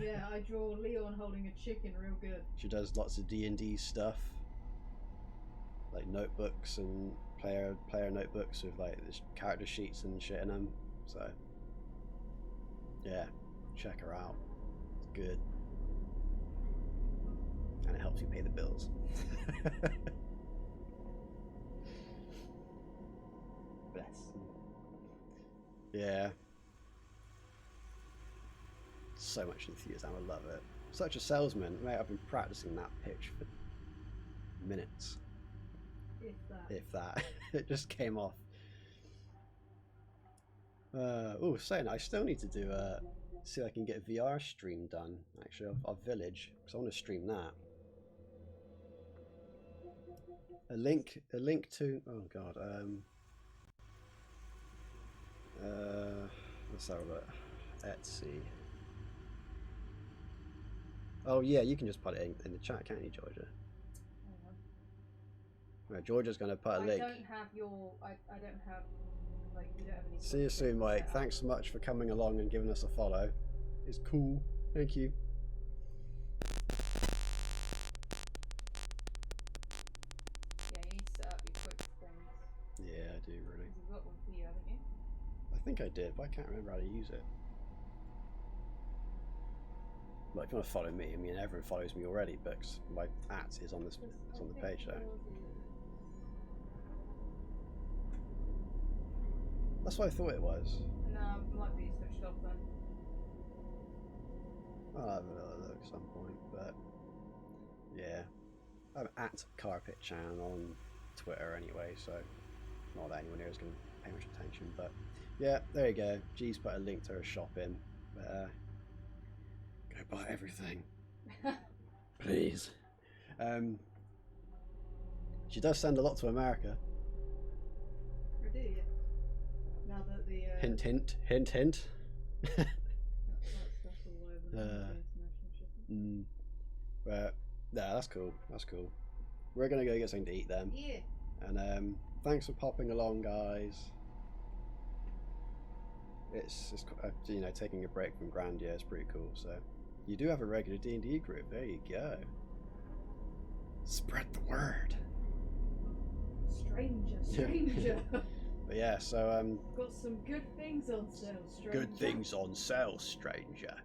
Yeah, I draw Leon holding a chicken real good. She does lots of D&D stuff, like notebooks and player notebooks with like this character sheets and shit in them. So yeah, check her out. It's good, and it helps you pay the bills. Bless. Yeah. So much enthusiasm, I love it. Such a salesman, mate. I've been practicing that pitch for minutes. If that. It just came off. Oh, saying I still need to do see if I can get a VR stream done actually of Village, because I want to stream that. A link to, oh god, let's have a look. Etsy. Oh yeah, you can just put it in the chat, can't you, Georgia? Right, Georgia's going to put a link. I don't have your, I don't have, like, you don't have any. See you soon, Mike. Thanks so much for coming along and giving us a follow. It's cool. Thank you. Yeah, you need to set up your quick things. Yeah, I do, really. You've got one for you, haven't you? I think I did, but I can't remember how to use it. Well, if you want to follow me, I mean, everyone follows me already, but my @ is on this. It's on the page there. That's what I thought it was. No, it might be switched off then. I'll have another look at some point, but yeah. I'm at Carpet Chan on Twitter anyway, so not that anyone here is going to pay much attention, but yeah, there you go. G's put a link to her shop in. But, go buy everything. Please. She does send a lot to America. Or do you? Now that the hint, hint, hint, hint. that stuff's all over the international shipping. But yeah, that's cool. That's cool. We're gonna go get something to eat then. Yeah. And thanks for popping along, guys. It's you know, taking a break from Grandia is pretty cool. So you do have a regular D&D group. There you go. Spread the word. Stranger. But yeah, so got some good things on sale, stranger. Good things on sale, stranger.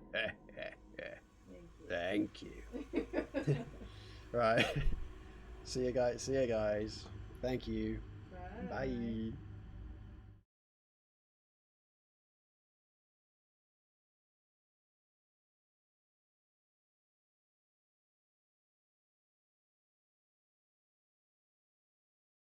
Thank you. Right. See you guys. Thank you. Bye. Bye.